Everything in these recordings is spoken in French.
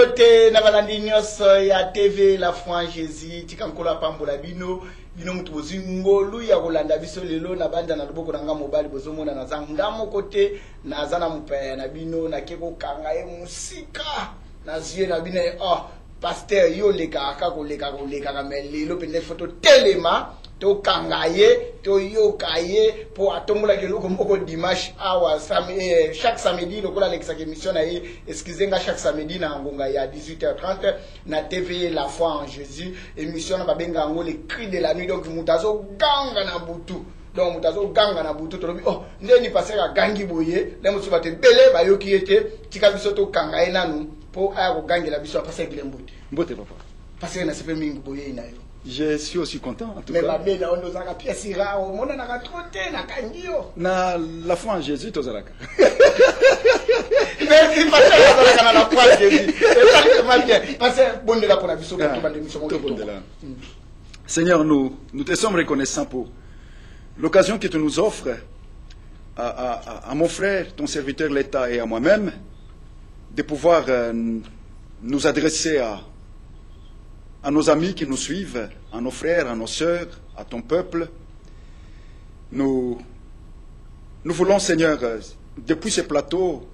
Bote na balandi nyos ya TV La Foi en Jésus tikankola pambola bino mutu ngolu ya kolanda biso lelo na banda na loboko nanga mobali bozomona na zanga mokote na zana mupaya na bino na keko kanga e musika na zie na bino pasteur yo leka koleka kamelelo pende photo telema to kangaye to yo kaye po atombola keloko moko dimanche awa chaque samedi lokola lekisa émission na ye excusez-nga chaque samedi na ngonga ya 18h30 na TV La Foi en Jésus émission na babenga ngo les cris de la nuit donc mutazo ganga na butu donc mutazo ganga na butu tolobi ndeni passer ka gangi boye le musu bate bele ba yoki ete tika biso to kangaye nanu po aya ko gangela biso passer gilembote mbote papa passer na sepe mingi boye inayo. Je suis aussi content en tout cas. Mais na La Foi en Jésus tozalaka. Merci pasteur na La Foi en Jésus. Exactement bien. Pasteur bonne la pour la biso pour bande mission. Seigneur, nous te sommes reconnaissants pour l'occasion que tu nous offres à mon frère, ton serviteur l'État et à moi-même de pouvoir nous adresser à nos amis qui nous suivent, à nos frères, à nos sœurs, à ton peuple. Nous voulons, Seigneur, depuis ce plateau,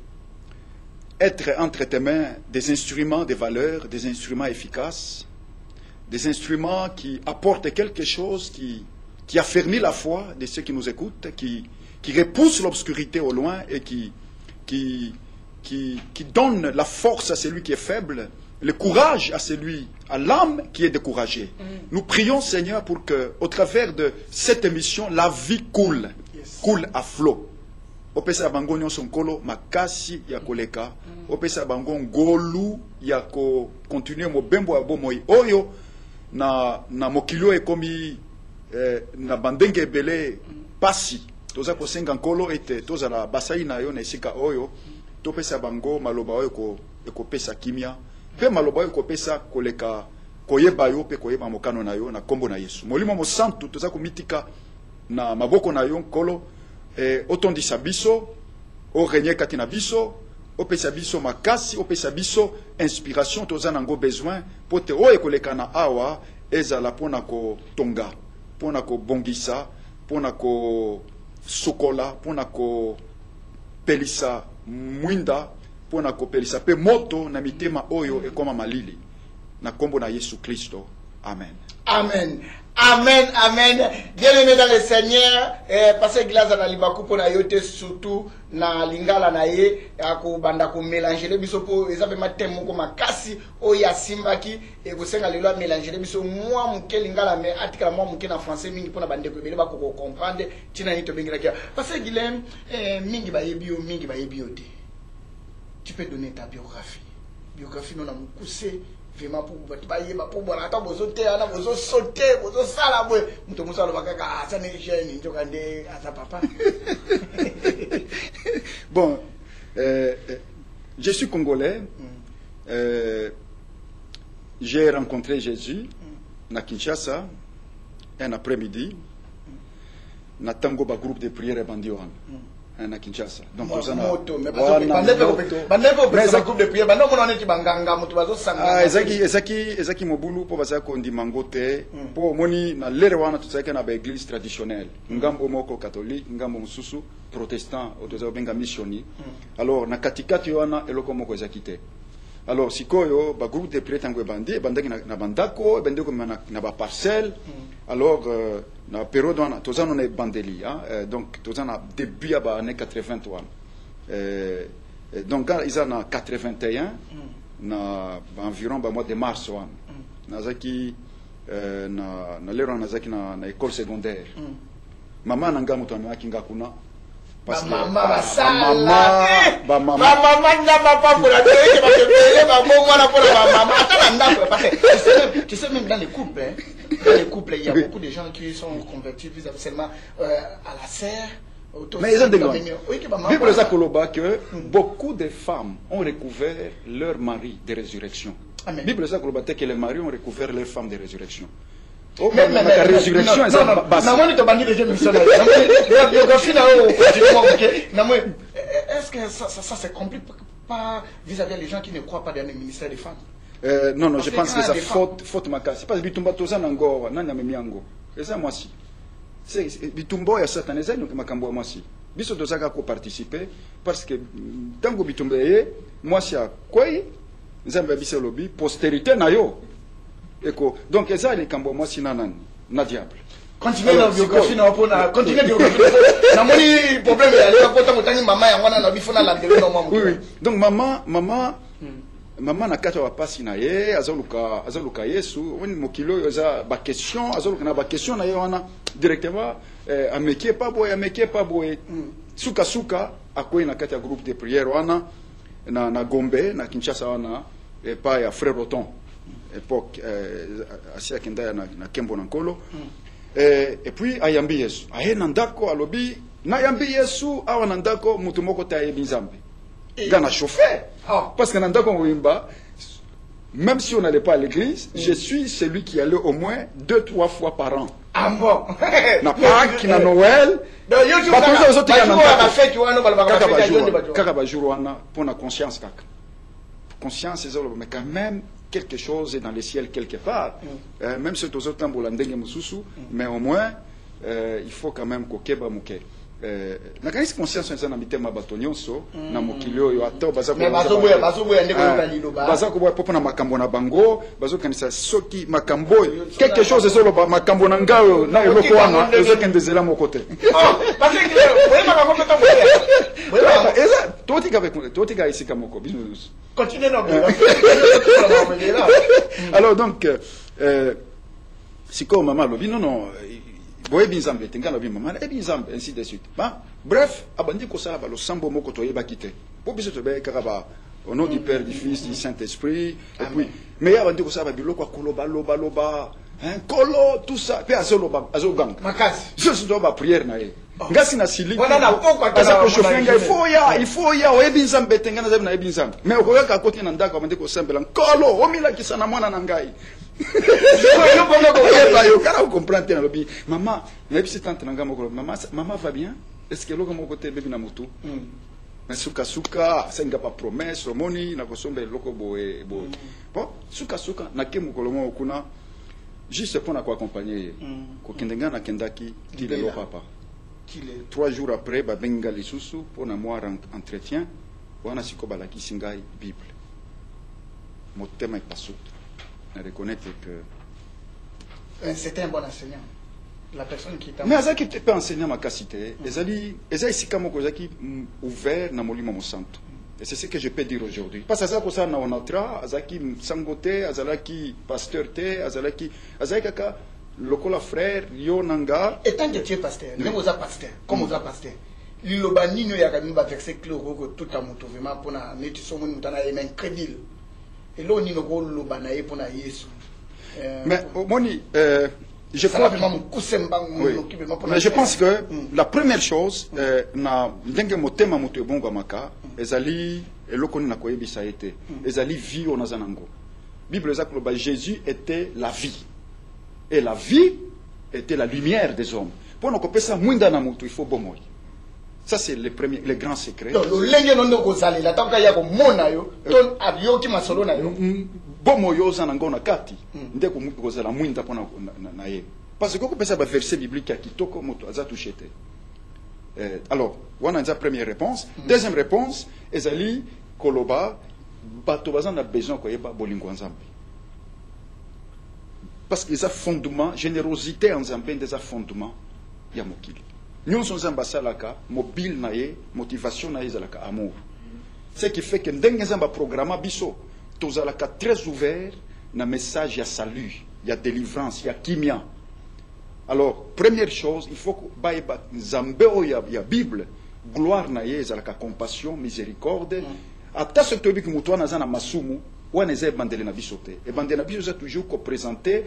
être entre tes mains des instruments de valeur, des instruments efficaces, des instruments qui apportent quelque chose, qui affermit la foi de ceux qui nous écoutent, qui repousse l'obscurité au loin et qui donne la force à celui qui est faible, le courage à celui, à l'âme qui est découragée. Nous prions, Seigneur, pour que, au travers de cette émission, la vie coule, coule à flot. Opesa bango nyonso nkolo makasi ya koleka, opesa bango ngolu ya ko continuer mo bembo ya bomoi oyo na mokilo ekomi na bandenge ebele pasi. Toza kosenga nkolo ete toza la basai na yo na esika oyo, topesa bango maloba oyo ekopesa kimia. Pe maloba yo kopesa koleka koyeba yo pe koyeba mokano na yo na kombo na Yesu. Molimo mo santu toza komitika na maboko na yo nkolo otondisa biso o régner kati na biso opesa biso makasi opesa biso inspiration toza nango besoin pote o ekoleka na awa ezala pona ko tonga pona ko bongisa pona ko sokola pona ko pelisa mwinda pona kopelisa pe moto na mitema oyo ekoma malili na kombo na Yesu Kristo. Amen. Amen. Amen. Amen. Bien-aimé dans le Seigneur, parce que glace na libaku pona yote surtout na lingala na ye ako banda ko mélanger le biso po ezabe matemo ko makasi o ya simbaki e ko senga lelo mélanger le biso moi muke lingala me atikala moi muke na français mingi pona bande ko bele ba ko comprendre tina ni to bengira kia parce que Guilhem mingi ba yebi yo te. Tu peux donner ta biographie. Biographie, non, on a poussé vraiment pour voir la table, vous sauter, vous salabouer. Nous sommes à la ça n'est jeune, nous sommes à sa papa. Bon, je suis congolais. J'ai rencontré Jésus à Kinshasa un après-midi. Dans Tango, groupe de prière Bandioran. Na Kinshasa. Donc ezaki mobulu po baza ko ndimanga te po moni na lere wana tutsaka na ba église traditionnelle ngambo moko catholique ngambo mususu protestant otoza benga missioni alors na katikati wana eloko moko ezaki te alors sikoyo ba groupe de prière tango bandaki na bandako bandeko na ba parcelle alors na période wana toza na bandeli donc toza na début ya ba année 83 donc ils en 81 na environ ba mois de mars wana nazaki na lero nazaki na école secondaire mama nanga mutu amakinga kuna Maman tu sais même dans les couples, il y a beaucoup de gens qui sont convertis seulement à la serre. Mais ils ont des Bible Zakoloba que beaucoup de femmes ont recouvert leur mari de résurrection. Bible Zakoloba que les maris ont recouvert leur femme de résurrection. Mais la résurrection est est-ce que ça c'est compliqué pas vis-à-vis des gens qui ne croient pas dans le ministère des femmes. Non, non, je pense que c'est faute makasi. C'est pas bitumba toza nango, nani amemiango. Et ça moi si. C'est bitumba ya certains les amis makambo moi si. Biso tozaka ko participer parce que tango bitumba ye moi si a quoi nzambe biso lobby postérité na yo. Eko donc ça les kambo moi si nanan na diable. Continuez la biographie na pona continuez biographie. Na moni problème ya leka kota motani mama ya ngwana na bifona la ndelo na mama. Oui. Donc maman na kata wa pasi na ye azoluka Yesu woni mokilo yo za ba question azoluka na ba question na ye wana directement amekie pas boye suka akoyi na kata ya groupe de prière wana na Gombe na Kinshasa wana pa ya frère Roton époque asia kenda na Kembo na Nkolo et puis ayambi Yesu ayena ndako alobi na yambi Yesu awa na ndako mutu moko ta yebi Nzambe gana chauffeur parce que nandako wimba même si on n'allait pas à l'église, je suis celui qui allait au moins 2-3 fois par an. Ah bon? Na Pâques, na Noël. Kaka ba jour wana pour la conscience kaka. Conscience c'est mais quand même quelque chose est dans le ciel quelque part. Même si tous autres temps ndenge mususu, mais au moins il faut quand même kokeba muke. Na kanisi conscience nza na mitema bato nyonso na mokili oyo ata baza ko boya popo na makambo na bango bazo kanisa soki makambo quelque chose ezoloba makambo na ngao na eloko wana ezokendezela moko te parce que boye makambo to boye eza totika isika moko biso continue na alors donc siko mama lobi non boye binzambe tengana bi mama e binzambe ainsi de suite bref abandi ko sala ba lo sambo moko to yeba kite po biso to be kaka au nom du Père, du Fils, du Saint-Esprit et puis mais abandi ko sala biloko loba hein kolo tout ça pe azoloba azogang makasi je suis dans ma prière na ye ngasi na sili wana na pokwa ta il faut ya o binzambe tengana zabi na e binzambe mais ko ka koti na ndako abandi ko sambela kolo omila kisana mwana na ngai maman, maman va bien? Est-ce que l'on a côté bébé na mutu? Mais suka senga pas promesse, moni na kosombe loko boe. Bon, suka na kemu kolomo kuna juste pour na ko accompagner. Ko kendenga na kendaki dile lo papa. 3 jours après ba benga lisusu pour na moi entretien, wana siko balaki singai Bible. Motema ipasuta. Reconnaître que c'était un bon enseignant. La personne qui t'a. Mais Azaki n'était pas enseignant ma capacité. Ezali sikamoko Azaki ouvert na molimo mo santo. Et c'est ce que je peux dire aujourd'hui. Parce que ça comme ça na onatra Azaki sangote, Azalaki pasteur te, Azalaki kaka lokola frère yo nanga. Et tant que tu es pasteur, même aux pasteur, comme aux pasteur. Liloba nino ya kanimba verset cloro tout à mouvement pour na neti somo mutana est incroyable. Et là, on y a pour Yesu. Mais Moni, je crois mais je pense que la première chose, na ndenge motema moto ebongo maka, ezali elokoni na koyebisa ete, ezali vie onazanango. Bible zakloba Jésus était la vie. Et la vie était la lumière des hommes. Pour nous couper ça mwinda na moto, il faut bomoy. Ça c'est le grand secret. Donc le lenge nondo kozali la tanka ya ko mona yo ton abiyo ki masolo na yo. Bomo yo za ngona kati nde ko kozala mwinda pona na ye. Parce que ko pesa ba verset biblique ya kitoko moto aza touchete. Alors, wana nza première réponse, deuxième réponse ezali koloba bato bazana besoin ko yeba bolingo nzambe. Parce que ça fondement générosité en nzambe ndeza fondement ya mokili. Nous sommes ambasalaka, mobile nae, motivation nae zalaka amour. Ce qui fait que ndenge nzamba programme biso, tozalaka très ouvert na message ya salut, ya délivrance, ya kimia. Alors, première chose, il faut que baeba nzambeo ya Bible, gloire nae zalaka compassion, miséricorde. Ata ce que tu muto na zana masumu, wana eze bandele na biso te. Et bandele na biso za toujours ko présenter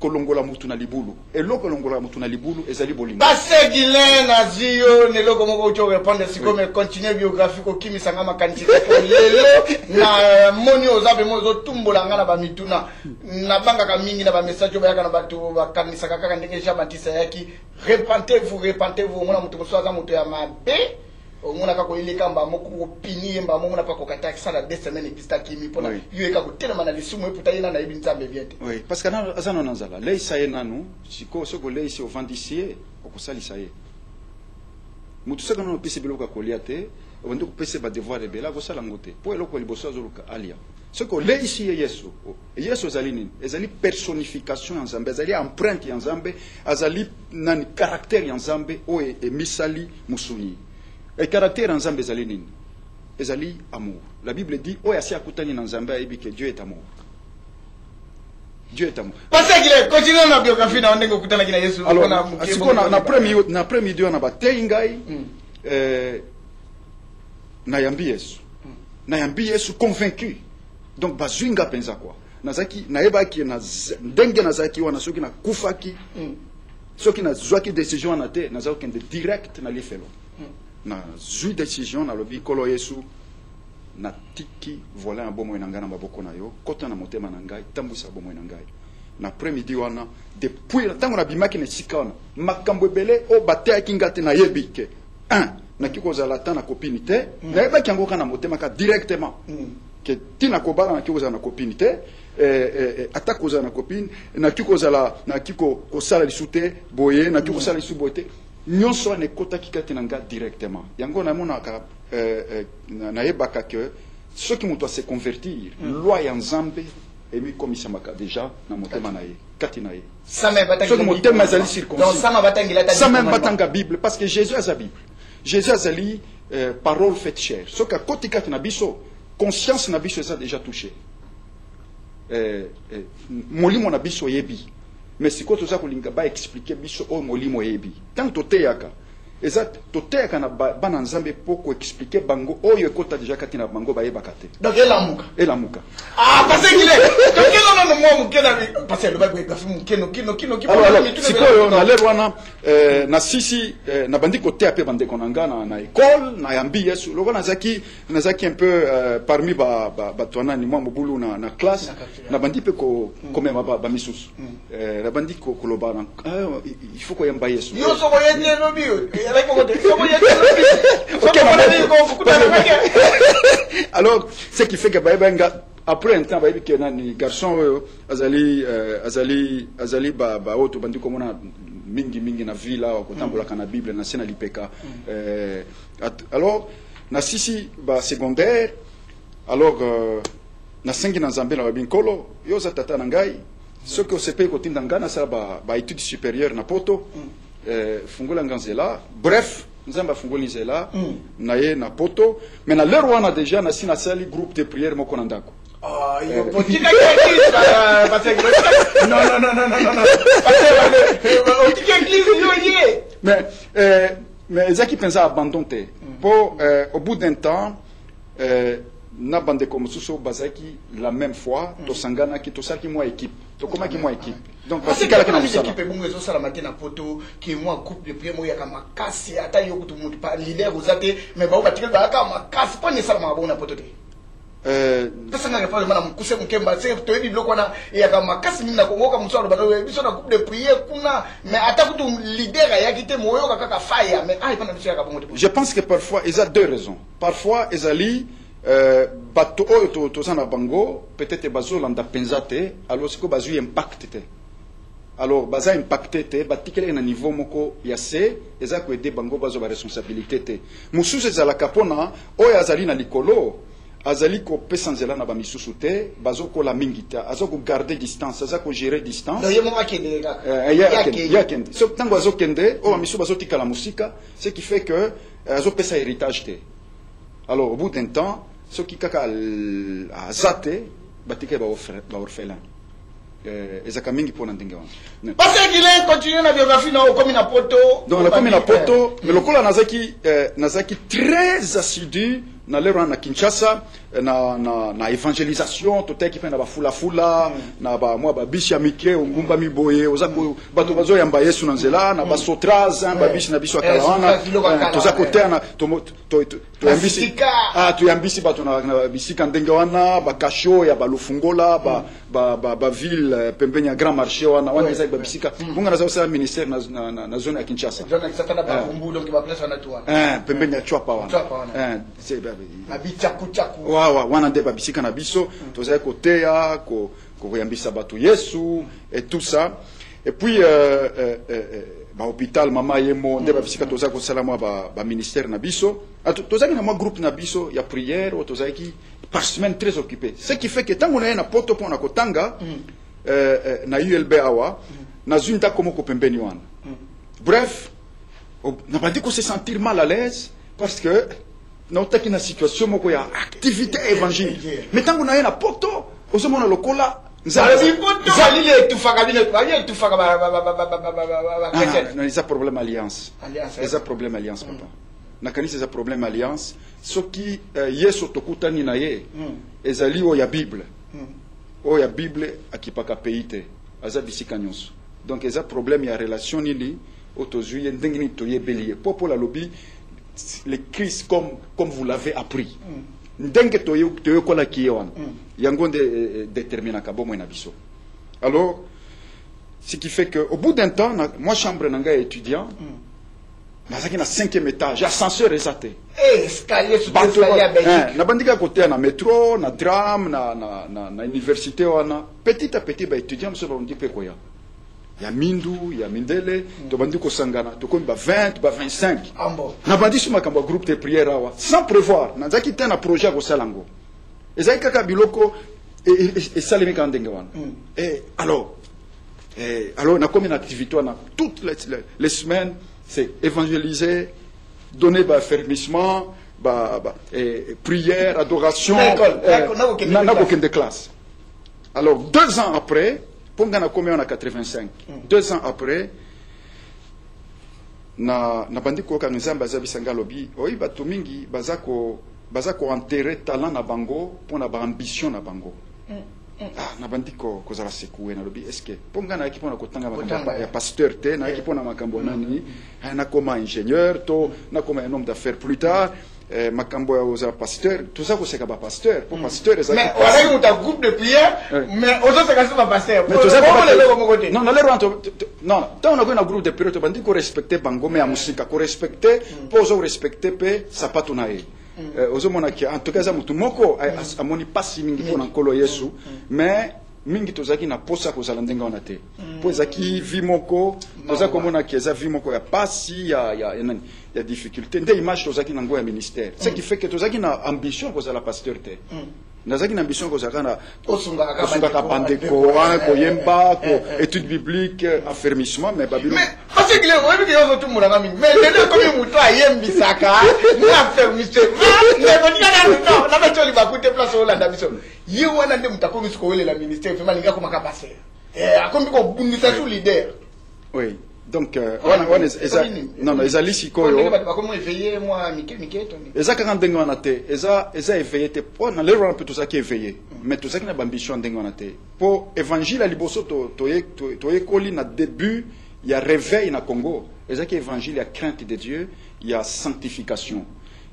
kolongola mutu na libulu. Et lo kolongola mutu na libulu ezali bolingo. Parce Guilain Nazio ne loko moko cho répondre si comme continuer biographie ko kimi sanga makanisi ko lelo na moni ozabe mozo tumbola ngana ba mituna na banga ka mingi na ba message ba yaka na bato ba kanisa kaka ndenge Jean Baptiste yaki repentez-vous mona mutu so aza mutu ya mabe on a kako ile kamba moko pini mba mona pa ko kata sala 2 semaines pista kimi pona yo ka ko tellement na lisumu puta ina na ibinza mbebiente. Oui, parce que na azano nanzala lei saye nanu siko soko lei si ofandisier okusali saye. Mutu saka no pese biloka koliate ondo ko pese ba devoir rebela ko sala ngote. Po eloko liboso azoluka alia. Soko lei si Yesu. Yesu azali nini? Ezali personnification en Nzambe, ezali empreinte en Nzambe, azali nani caractère en Nzambe o e misali musuni. Et caractère en Nzambe ezali nini? Ezali amour. La Bible dit o yasi akutani na Nzambe ayebi que Dieu est amour. Dieu est amour. Parce que continue na biographie na ondengo kutana kina Yesu. Alors na premier Dieu na batei ngai na yambi Yesu. Na yambi Yesu convaincu. Donc bazwinga penza quoi. Nazaki naeba ki na ndenge nazaki wana soki na kufaki. Soki na zwaki décision na te nazaki kende direct na lifelo. Na zui décision na lobi kolo Yesu na tiki vola un bomo na ngana maboko na yo kota na motema na ngai tambwisa bomo na ngai na après-midi wana depuis tango na bimaki na sikana makambo ebele o batea kingate na yebike na kiko zala ta na copine te na yeba ki ngoka na motema ka directement que tina kobala na kiko zala na copine te atako zala na copine na kiko zala na kiko kosala lisute boye na kiko sala lisubote nyonso ne kota kikate na nga directement yango na mona ka na yebaka que ceux qui doivent se convertir loi ya Nzambe et mi komisa maka déjà na motema na ye kati na ye sama batanga ceux motema zali circoncis donc sama batanga la sama batanga Bible parce que Jésus a sa Bible Jésus a li parole faite chair ce que koti kati na biso conscience na biso ça déjà touché molimo na biso yebi mais si koto za kolinga ba expliquer biso o molimo yebi tant toteyaka exact toteyaka na bana Nzambe poko expliquer bango oyo ekota déjà kati na bango ba yebaka te donc elamuka parce qu'il est donc non moi mukena parce que le ba gafi kino alors sikoyo na lelo wana na sisi na bandi koteya pe bande konanga na école na yambi Yesu loko nazaki un peu parmi ba twana ni moi mobulu na classe na bandi pe ko komema ba misusu na bandi ko koloba il faut ko yamba Yesu yo so ko yende no bio alors ce qui fait que après un temps que les garçons azali ba auto bandi komona mingi na villa ko tambola kana Bible na sena lipeka alors na sisi ba secondaire alors na sengi na Nzambe na binkolo yo za tata na ngai ce que se pe ko tinda ngana sa ba études supérieures na poto fungula nganzela bref Nzamba fungula nzela na ye na poto mais na lero wana déjà na sina sali groupe de prière moko na ndako yo potika église parce que non parce que église yo yé mais ezaki pensa abandonné pour au bout d'un temps na bande comme suso bazaki la même fois to sangana ki to saki moi équipe to koma ki moi équipe donc parce que la équipe bongo ezo sala matin na poto ki moi coupe de prière moya kama kasi ata yo kutu mutu pa leader uzate mais ba batikela ba kama kasi pone sala mabona poto te pesa nga fa mana mkuse mkemba se to ebi bloko na ya kama kasi mina kongoka msalo bado biso na coupe de prière kuna mais ata kutu leader ya kite moyo kaka fire mais ai pana biso ya kabongo te. Je pense que parfois il y a deux raisons. Parfois ezali bato oyo to sana bango peut-être bazo landa penzate alors siko bazo impact te alors baza impacté te batikele na niveau moko ya se eza ko aider bango bazo ba responsabilité te mususu ezala kapona oyo azali na likolo azali ko pesa nzela na ba misusu te bazo ko la mingita azo ko garder distance azo ko gérer distance donc yemo akende ya kende so tango azo kende o misusu bazo tikala musika ce qui fait que azo pesa héritage te. Alors, au bout d'un temps, ceux qui kaka azate, batike ba orphelin. Ezaka mingi pona ndenge wana. Parce qu'il est continué na biographie na comme na poto. Donc la comme na poto, mais le kola nazaki très assidu na lero na Kinshasa na évangélisation to teki pe na ba fula na ba moi ba bishi ya mike ngumba miboye ozako bato bazo yamba Yesu na nzela na ba sotraz ba bishi na biso akala wana to za kote na tuyambisi bato na bisika ndenge wana bakasho ya balufungola ba ville pembeni ya grand marché wana eza ba bisika bunga naza osala ministère na zone ya Kinshasa pembeni ya Chwapa wana wana nde ba bisika na biso tozali koteya koyambisa bato Yesu et tout ça et puis ba hôpital mama yemo nde ba bisika tozali kosala mwa ba ministère na biso tozali na mwa groupe na biso ya prière o tozali ki par semaine très occupé ce qui fait que tango na poto pona kotanga na ULB awa na zunta komo ko pembeni wana bref na bandi ko se sentir mal à l'aise parce que na otaki na situation moko ya activité évangélique mais tango na poto ozomona lokola ils ont problème alliance. Ils ont problème alliance, papa. Nakani c'est un problème alliance. Ce qui yeso tokutani na ye, ezali o ya Bible. O ya Bible akipaka peite. Aza bisika nyonso. Donc ils ont problème ya relation nini otozuye ndengini toye belie. Popo la lobby les Christ comme vous l'avez appris. Ndenge toye kola kiyewan. Yango détermina ka bomo na biso. Alors ce qui fait que au bout d'un temps moi chambre nanga étudiant nazaki na 5e étage ascenseur ezate escalier sur escalier à Belgique na bandika côté na métro na tram na université wana petit à petit ba étudiant so ba ndi pe koya ya mindu ya mindele to bandi ko sangana to ko ba 20 ba 25 na bandi suma kamba groupe de prière awa sans prévoir nazaki tena projet ko salango ezaki kaka biloko et salimi kandenge wana et alors na comme une activité wana toutes les semaines c'est évangéliser donner ba fermissement prière adoration na de classe alors 2 ans après ponga na combien on a 85 2 ans après na bandi ko ka nzamba za bisanga lobi oyi bato mingi bazako enterrer talent na bango pona ba ambition na bango na bandi ko kozala sekoué na lobi est-ce que ponga na ekipo na kotanga makambo ya pasteur te na ekipo na makambo nani na koma ingénieur to na koma un homme d'affaires plus tard makambo ya oza pasteur tout ça ko seka ba pasteur pour pasteur ezaki mais on a eu un groupe de prière mais ozo seka ba pasteur non non non tant on a un groupe de prière to bandi ko respecter bango mais amusika ko respecter pozo respecter pe sapato na e ozomona ki en tout cas za mutu moko amoni pasi mingi pona nkolo Yesu mais mingi tozaki na posa ko zala ndenga ona te po ezaki vi moko toza komona ki eza vi moko ya pasi ya difficulté nde image tozaki na ngo ya ministère ce qui fait que tozaki na ambition ko zala pasteur te nazaki na ambition ko zala na osunga ka bandeko ko yemba ko étude biblique affermissement mais babilo parce que les gens qui ont tout mon ami mais les comme muto ayembi saka na affermissement mais non na bato li bakute place Holanda biso yi wana nde mutakomi ko wele la ministère vraiment linga ko makapase akombi ko bundisa tout leader oui donc non ezali sikoyo bakomo éveiller moi mike toni ezaka ndenga wana te eza éveillé te po na lero pe tozaki éveillé mais tozaki na ambition ndenga wana te po évangile liboso to koli na début il y a réveil na Congo ezaki évangile ya crainte de Dieu il y a sanctification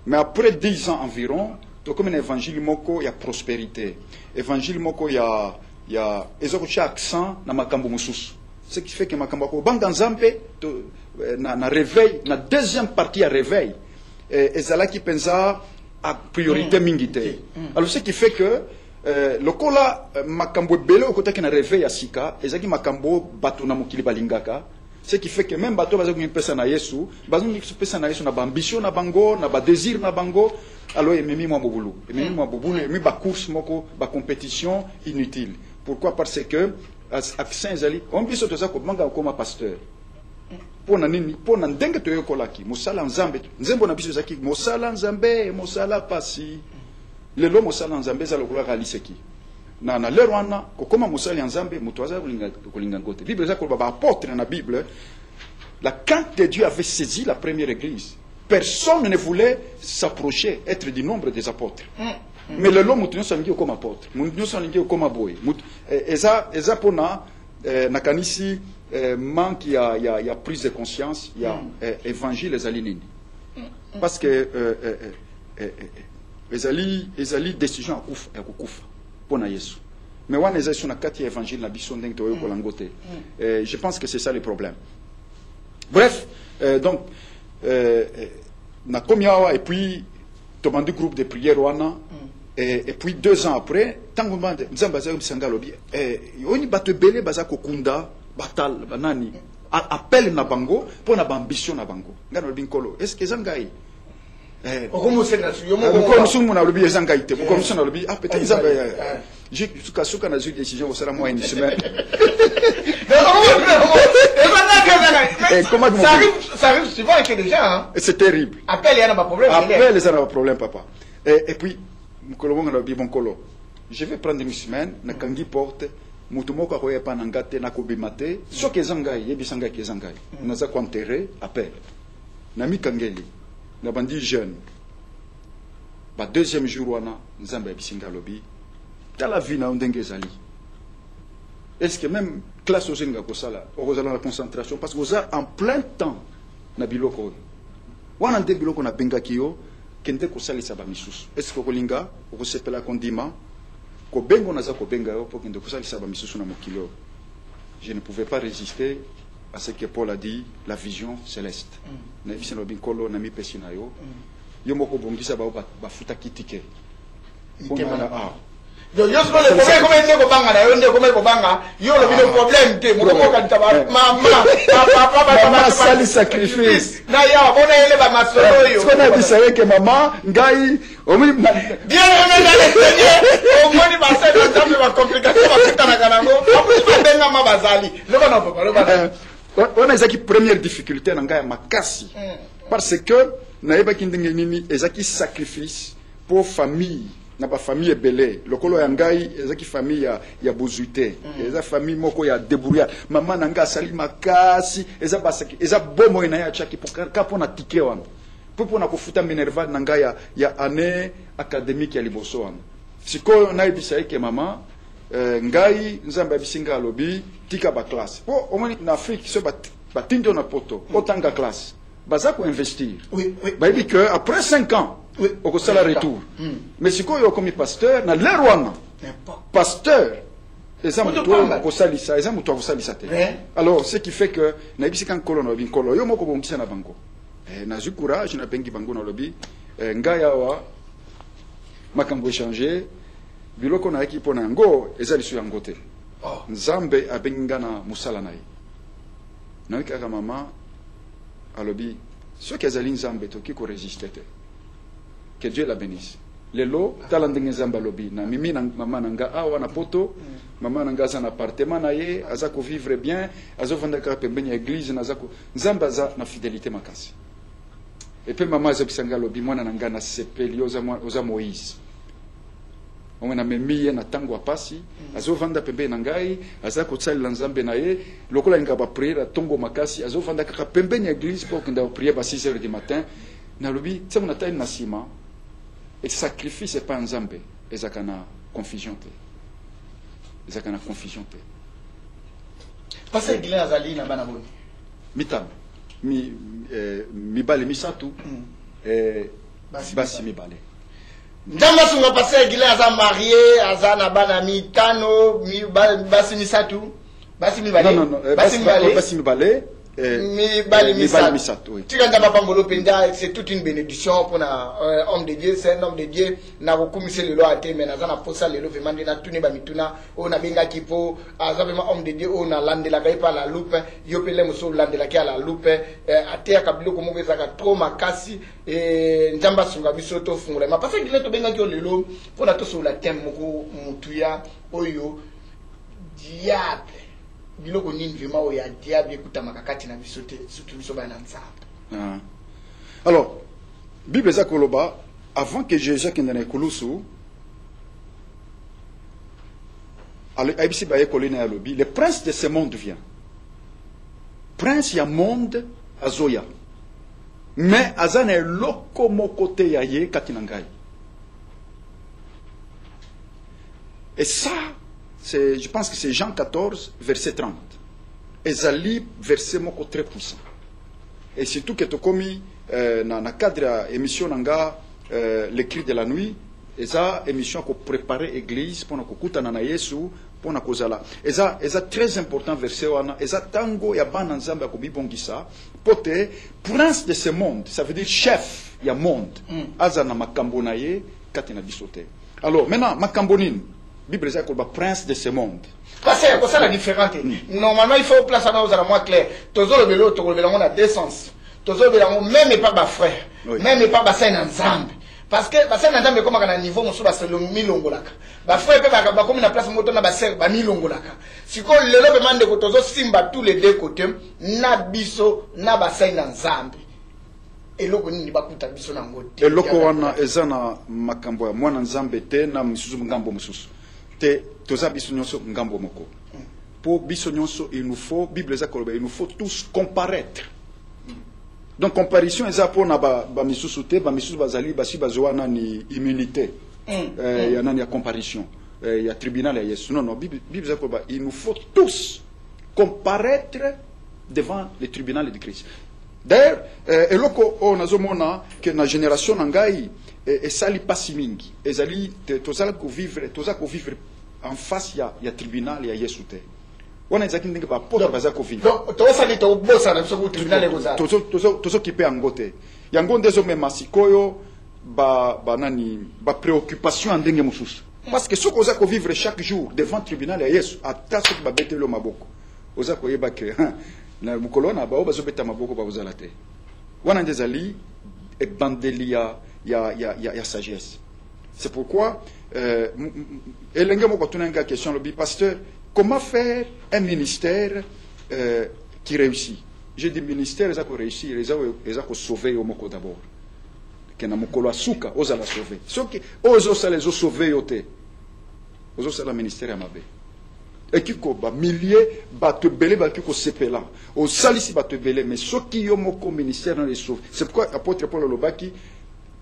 mais après 10 ans environ to comme un évangile moko ya prospérité évangile moko ya ezoko cha accent na makambo mususu ce qui fait que makambo ko banga nzambe na réveil na deuxième partie à réveil ezala ki penza a priorité mingité alors ce qui fait que lokola makambo belé okotaki na réveil ya sika ezaki makambo bato na mokili balingaka ce qui fait que même bato bazo ngipesa na Yesu bazo ngipesa na Yesu na ambition na bango na ba désir na bango alors ememi mwa bobulu emi ba course moko ba compétition inutile pourquoi parce que accent ezali on biso toza ko manga koma pasteur pona nini pona ndenge toyokolaki mosala nzambe nzembo na biso ezaki mosala nzambe mosala pasi lelo mosala nzambe za lokola kaliseki na lero wana kokoma mosala nzambe muto aza kolinga ngote bible eza ko ba apôtre na bible la crainte de Dieu avait saisi la première église personne ne voulait s'approcher être du nombre des apôtres mais le long mutu nyonso alingi okoma apôtre mutu nyonso alingi okoma boye eza pona nakanisi manque ya prise de conscience ya évangile ezali nini parce que ezali décision ya kukufa pona Yesu. Mais wana ezali sur na kati ya évangile na biso ndenge toyo kolango te. Je pense que c'est ça le problème. Bref, donc na komi awa et puis tomandi groupe de prière wana et puis 2 ans après tango mbande nzamba za bisanga lobi oni bato belé baza kokunda batal banani appel na bango pona ba ambition na bango ngana lobi nkolo est-ce que zangai suka na décision au moins une semaine. Ça arrive souvent avec les gens. C'est terrible. Appel, il y a un problème. Appel, il y a un problème, papa. Et puis, je vais prendre une semaine, na kangi porte, mutumoko ko yepa nangate na kobimate, so ke zangai, yebisanga ke zangai. Naza ko enterrer, appel. Na mi kangeli. Na bandi jeune. Ba deuxième jour wana, nzamba bisinga lobi. Dans la vie na ndenge zali. Est-ce que même classe au zenga ko sala, o kozala la concentration parce que vous êtes en plein temps na biloko. Wana ndenge biloko na benga kiyo, kende ko salisa ba misusu. Est-ce que ko linga, ko sepela kondima, ko bengo na za ko benga yo pour kende ko salisa ba misusu na mokilo. Je ne pouvais pas résister à ce que Paul a dit, la vision céleste. Na biso no binkolo na mi pesina yo. Yo moko bongisa ba futa kitike. Pona ah. Yo yo solo le come ndeko banga na yo ndeko ko banga yo le bino problème te mo ko kan taba mama sali sacrifice na ya bona ele ba masolo yo siko na bisaye ke mama ngai omi bien on est le Seigneur au moni ba sa na tambe ba complication ba kitana kanango apu benga ma bazali le bana papa le bana on a ezaki première difficulté na ngai makasi parce que na yeba kindenge nini ezaki sacrifice pour famille na ba famille belé lokolo ya ngai ezaki famille ya bozuite eza famille moko ya débrouillard maman nanga sali makasi eza basaki eza bomo ina ya chaki pour kapona tike wana pour na kofuta minerva nanga ya année académique ya liboso wana siko na ibisa ke mama ngai nzamba bisinga lobi tika ba classe po au moins na Afrique so batindo na poto otanga classe baza ko investir ba bi que après 5 ans au sala retour mais si ko yo comme pasteur na lerwana pasteur exemple toi ko salisa exemple toi ko salisa te alors ce qui fait que na bisi kan kolono bin kolo yo moko bongisa na bango na ju courage na bengi bango na lobi ngaya wa makambo changer biloko na ekipo na ngo ezali su yango te nzambe abenga na musala na ye na kaka mama alobi ce qui ezali nzambe to ki ko résister te. Que Dieu la bénisse. Lelo talandenge nzamba lobi na mimi na mama nanga awa na poto mama nanga za na appartement na ye azako vivre bien azovanda ka pembeni ya église na zako nzamba za na fidélité makasi. Et puis maman azobisanga lobi mwana nanga na sepeli oza Moïse. On a memi na tango apasi azovanda pembeni na ngai azako tsali nzambe na ye lokola ngaba prière tongo makasi azovanda ka pembeni ya église pour que nda prière ba 6 heures du matin na lobi tsamo na taille na sima. Et sacrifice n'est pas un zambé. Et ça a confusion. Et ça a confusion. Parce que Guilain Azali n'a pas de mitam. Mi bale mi satu. Basi mi bale. Ndamba sunga passé Guilain Azali marié, Azana bana mi tano, mi basi mi satu. Basi mi bale. Non, basi mi bale. Mi bali misato. Tu quand t'as pas penda, c'est toute une bénédiction pour un homme de Dieu, c'est un homme de Dieu. Na kokumise le lo ate mais na zana posa le lo vraiment na tuni ba mituna o na benga kipo azabema homme de Dieu o na lande la kaipa la loupe yo pele muso lande la kia la loupe ate akabilo ko mo ezaka trop makasi njamba sunga bisoto fungula ma parce que le to benga ki o lelo pour na to so la thème moko mutuya oyo diable. Biloko nini vraiment oya diable ekuta makakati na bisote surtout biso ba na nzamba. Alors Bible za koloba avant que Jésus kende na kulusu abisi ba yekolina ya lobi le prince de ce monde vient. Prince ya monde azoya. Mais azana loko mokote ya ye katina ngai. Et ça je pense que c'est Jean 14, verset 30. Ezali, verset très puissant. Et surtout que tu as commis dans le cadre de l'émission, les cris de la nuit, eza émission pour préparer l'église pour kukutana na Yesu pour na kozala. Eza très important verset wana, eza tango ya bana nzambe ko bibongisa pote prince de ce monde, ça veut dire chef ya monde. Aza na makambo na ye kati na bisote. Alors maintenant makambo nini? Bible eza ko ba prince de ce monde. Parce que ça la différence. Normalement il faut placer dans aux moins clair. Tozo le belo to le belo on a deux sens. Tozo le belo même pas ba frère, même pas ba saint ensemble. Parce que ba saint ensemble comme à niveau musu ba selo milongolaka. Ba frère pe ba comme na place moto na ba sœur ba milongolaka. Siko lelo be mande ko tozo simba tous les deux côtés na biso na ba saint ensemble. Eloko nini bakuta biso na ngote. Eloko wana eza na makambo ya mwana nzambe te na misusu ngambo mususu. Te toza biso nyonso ngambo moko. Pour biso nyonso il nous faut Bible eza koloba il nous faut tous comparaître. Donc comparaison eza pour na ba misusu te ba misusu bazali basi bazwana ni immunité. Ya nani ya comparaison. Ya tribunal ya Yesu. Non Bible eza koloba il nous faut tous comparaître devant le tribunal de Christ. D'ailleurs eloko o nazomona que na génération nangai et sali pasi mingi ezali tozala ko vivre en face ya tribunal ya Yesu te wana ezaki ndenge ba poto baza ko vivre donc to sali to bosa na so tribunal ekoza tozo kipe angote yango ndezo mema sikoyo ba nani ba préoccupation ndenge mususu parce que soko oza ko vivre chaque jour devant tribunal ya Yesu ata soko ba betelo maboko oza ko yeba ke na mukolona ba obazo beta maboko ba ozala te wana ndezali e bandelia ya sagesse. C'est pourquoi elenge moko tunanga question lobi pasteur comment faire un ministère qui réussit. Je dis ministère eza ko réussir eza ko sauver au moko d'abord. Que na mokolo asuka oza la sauver. Soki ozo sa les sauver yote. Ozo sa la ministère ya mabe. Et qui ko ba milliers ba te belé ba ki ko sepela. O salisi ba te belé mais soki yo moko ministère dans les sauver. C'est pourquoi apôtre Paul Lobaki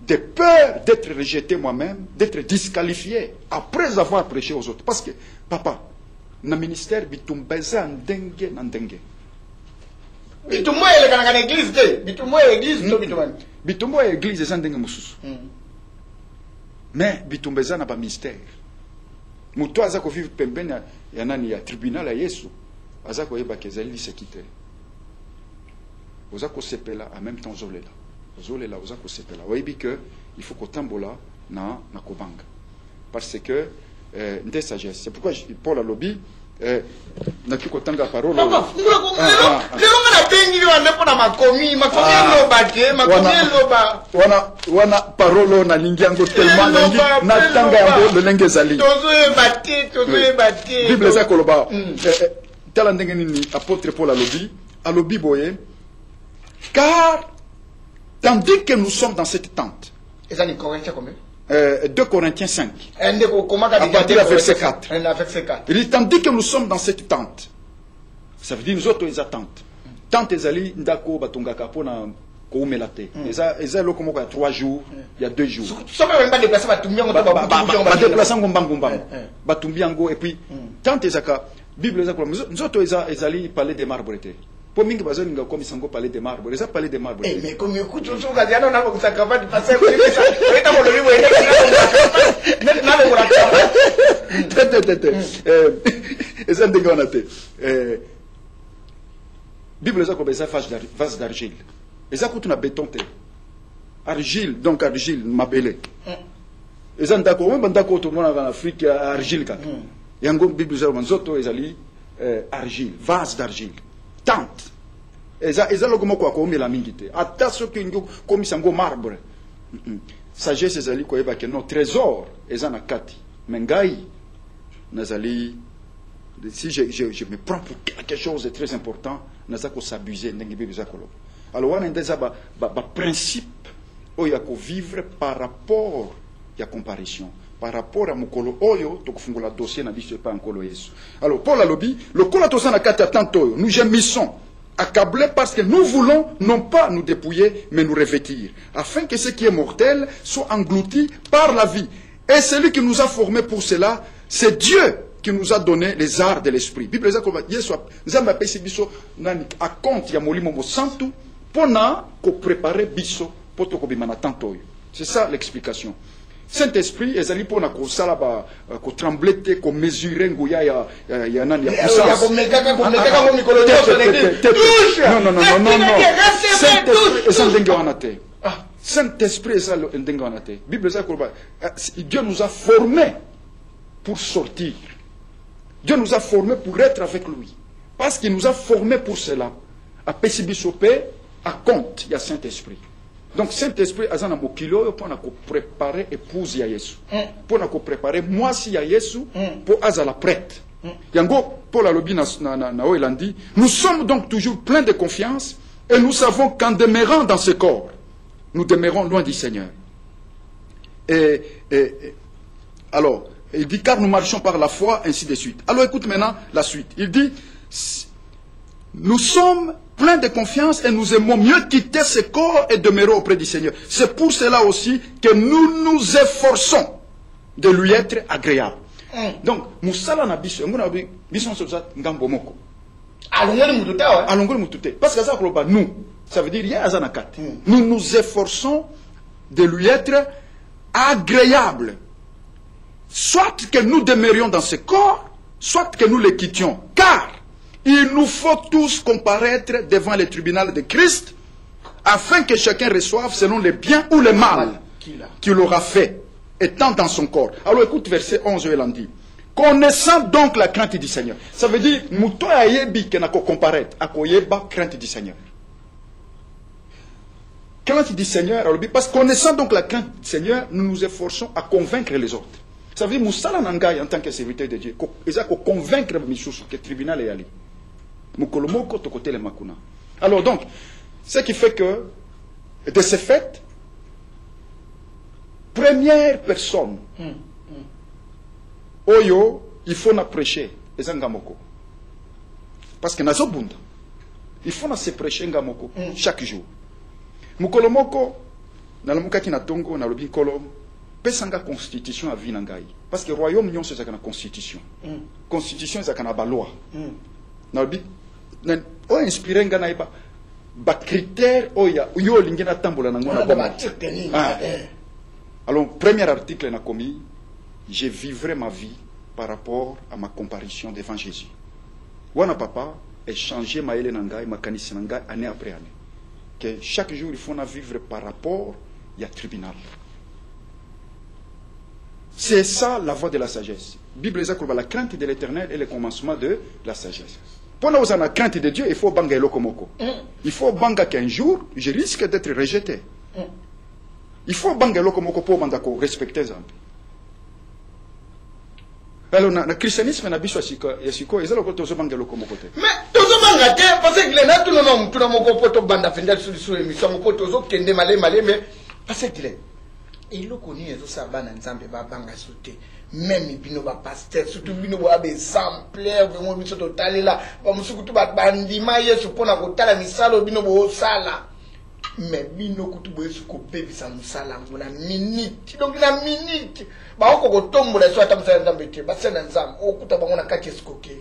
de peur d'être rejeté moi-même, d'être disqualifié après avoir prêché aux autres. Parce que, papa, na ministère, bitumbeza ndenge na ndenge. Bitumwa ele kana église te, bitumwa église to bitumwa. Bitumwa église eza ndenge mususu. Mais bitumbeza na ba ministère. Muto aza ko vivre pembeni ya nani ya tribunal ya Yesu, aza ko yeba kezali sekite. Oza ko sepela en même temps zolela. Zolela oza ko sepela. Oyebi que il faut ko tambola na kobanga. Parce que nde sagesse. C'est pourquoi Paul alobi na ki ko tanga parole. Papa, lelo na tengi yo ande pona makomi lo bate, makomi lo ba. Wana parole na lingiango tellement na tanga yango lelenge zali. Tozo e bate. Bible za koloba. Tala ndenge nini apôtre Paul alobi boye. Car tandis que nous sommes dans cette tente. Et ça, Corinthiens combien 2 Corinthiens 5. À partir du verset 4. Il dit tandis que nous sommes dans cette tente. Ça veut dire nous autres, ils attendent. Tente ezali ndako batonga kapona koumelate. Eza loko moko ya 3 jours, il y a 2 jours. Ça va même déplacer batumbiango ba déplacer ngombango. Batumbiango et puis tente ezaka Bible ezaka nous autres ezali parler des marbres te. Pour mingi bazali nga comme sango parler des marbres, eza parler des marbres. Mais comme écoute on soka diano na ko sakava di passer pour ça. Eta mo lobi boye na le ko la. Eza ndenge wana te. Bible eza ko beza vase d'argile. Eza ko tuna béton te. Argile, donc argile mabele. Eza ndako même ndako to mona en Afrique argile ka. Yango Bible eza manzoto ezali argile, vase d'argile. Tente. Eza logo moko akomela mingi te. Ata soki ngo komisango marbre. Sagesse ezali ko yeba que non trésor eza na kati. Mengai nazali si je me prends pour quelque chose de très important, nazako s'abuser ndenge bibi zakolo. Alors wana ndeza ba principe o ya ko vivre par rapport ya comparaison. Par rapport à mukolo oyo to kufungula dossier na biso pa nkolo Yesu. Alors Paul alobi le kola to sana kati tanto nous gémissons accablés parce que nous voulons non pas nous dépouiller mais nous revêtir afin que ce qui est mortel soit englouti par la vie. Et celui qui nous a formés pour cela, c'est Dieu qui nous a donné les arts de l'esprit. Bible eza ko Yesu nzamba pesi biso nani a compte ya molimo mo santu pona ko préparer biso poto ko bimana tanto oyo. C'est ça l'explication. Saint-Esprit, ezali pour na ko sala ba ko trembler ko mesurer nguya ya nani ya puissance. Non. Saint-Esprit est le ndenge wana te. Bible ça ko ba Dieu nous a formés pour sortir. Dieu nous a formés pour être avec lui. Parce qu'il nous a formés pour cela. À Pessibisopé, à compte, il y a Saint-Esprit. Donc Saint-Esprit a un mokilo pour nous préparer épouse ya Yesu. Pour nous préparer moi si ya Yesu pour azala prête. Yango Paul alobi na Oelandi, nous sommes donc toujours pleins de confiance et nous savons qu'en demeurant dans ce corps, nous demeurons loin du Seigneur. Alors, il dit car nous marchons par la foi, ainsi de suite. Alors écoute maintenant la suite. Il dit nous sommes pleins de confiance et nous aimons mieux quitter ce corps et demeurer auprès du Seigneur. C'est pour cela aussi que nous nous efforçons de lui être agréable. Donc, Moussala na biso, bison soza ngambo moko. Alongoli mutute. Parce que ça nous, ça veut dire rien à zanakat. Nous nous efforçons de lui être agréable. Soit que nous demeurions dans ce corps, soit que nous le quittions. Car il nous faut tous comparaître devant le tribunal de Christ, afin que chacun reçoive selon le bien ou le mal qu'il aura fait, étant dans son corps. Alors écoute verset 11, il en dit. Connaissant donc la crainte du Seigneur. Ça veut dire, mouto ayebi que nako comparaître, akoyeba crainte du Seigneur. Crainte du Seigneur, parce que connaissant donc la crainte du Seigneur, nous nous efforçons à convaincre les autres. Ça veut dire, moussala nangai en tant que serviteur de Dieu, ils ont convaincre Mishoussou que le tribunal est allé. Mukolomoko to côté le makuna. Alors donc, ce qui fait que, de ce fait, première personne, Oyo, il faut na prêcher, ezangamoko. Parce que nazo bunda. Il faut na se prêcher ngamoko chaque jour. Mukolomoko, na lamukaki na tongo, na lobi kolo, pesanga constitution à vinangai. Parce que le royaume nyon c'est la constitution. Constitution c'est la loi. Na lobi, o inspiré nga na iba, ba critère oya, uyo lingena tambola na ngona ba. Alors, premier article na commis, je vivrai ma vie par rapport à ma comparution devant Jésus. Wana papa, échanger ma ele nangai, ma kanisi nangai, année après année. Que chaque jour, il faut vivre par rapport au tribunal. C'est ça la voie de la sagesse. La Bible dit que la crainte de l'Éternel est le commencement de la sagesse. Pour nous, la crainte de Dieu, il faut banga lokomoko. Il faut banga qu'un jour, je risque d'être rejeté. Il faut banga lokomoko pour respecter les hommes. Alors, le christianisme n'a pas yasiko, ils ont le banga lokomoko. Mais tout le monde a parce que les gens tout le monde poto banda fendel sur l'émission, mon poto zo kende malé mais parce que il le connaît zo sa bana nzambe ba banga sauter. Même bino ba pasteur surtout bino ba exemplaire vraiment biso total là ba musukutu ba bandima yesu pona kotala misalo bino bo sala mais bino kutu bo yesu ko bebisa musala ngona minute donc na minute ba ko kotombola so ata musala ndambete ba sena nzam okuta bango na kati esikoke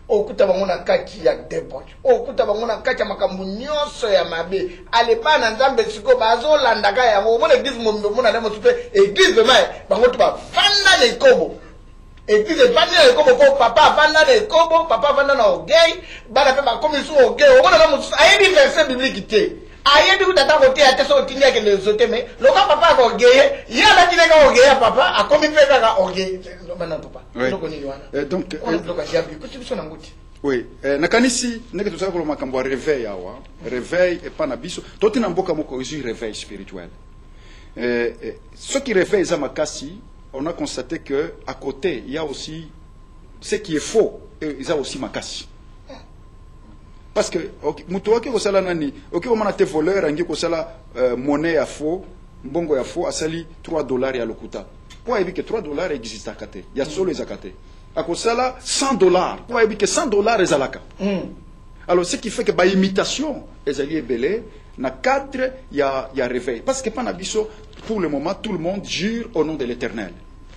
okuta bango na kati ya debauche okuta bango na kati ya makambo nyonso ya mabe ale bana nzambe siko bazo landaka ya mo mona église mo mona na mo supe église mai bango to ba fanda le kobo église fanda le kobo ko papa fanda le kobo papa fanda na ogei bana pe ba komi su ogei o mona na mo ayebi verset biblique te ayebi ku tata ko te ate so tinga ke le zote me loka papa ko ogei ya la tinga ko ogei papa akomi pe ka ogei bana papa loko ni wana donc on bloka jabi ko tibiso na nguti. Oui, nakanisi neke tout ça pour makambo réveil awa, réveil et pas na biso. Toti na mboka moko aussi réveil spirituel. Ce qui réveille za makasi, on a constaté que à côté, il y a aussi ce qui est faux et il y a aussi makasi. Parce que mutu wake ko sala nani, on mona te voleur angi ko sala monnaie ya faux, mbongo ya faux asali $3 ya lokuta. Pour éviter que $3 existe à kate. Il y a solo les akate. À cause de ça, $100. Pour éviter que $100 est alaka. Alors, ce qui fait que, par imitation, les alliés belés, dans le cadre, il y a réveil. Parce que, pour le moment, tout le monde jure au nom de l'Éternel.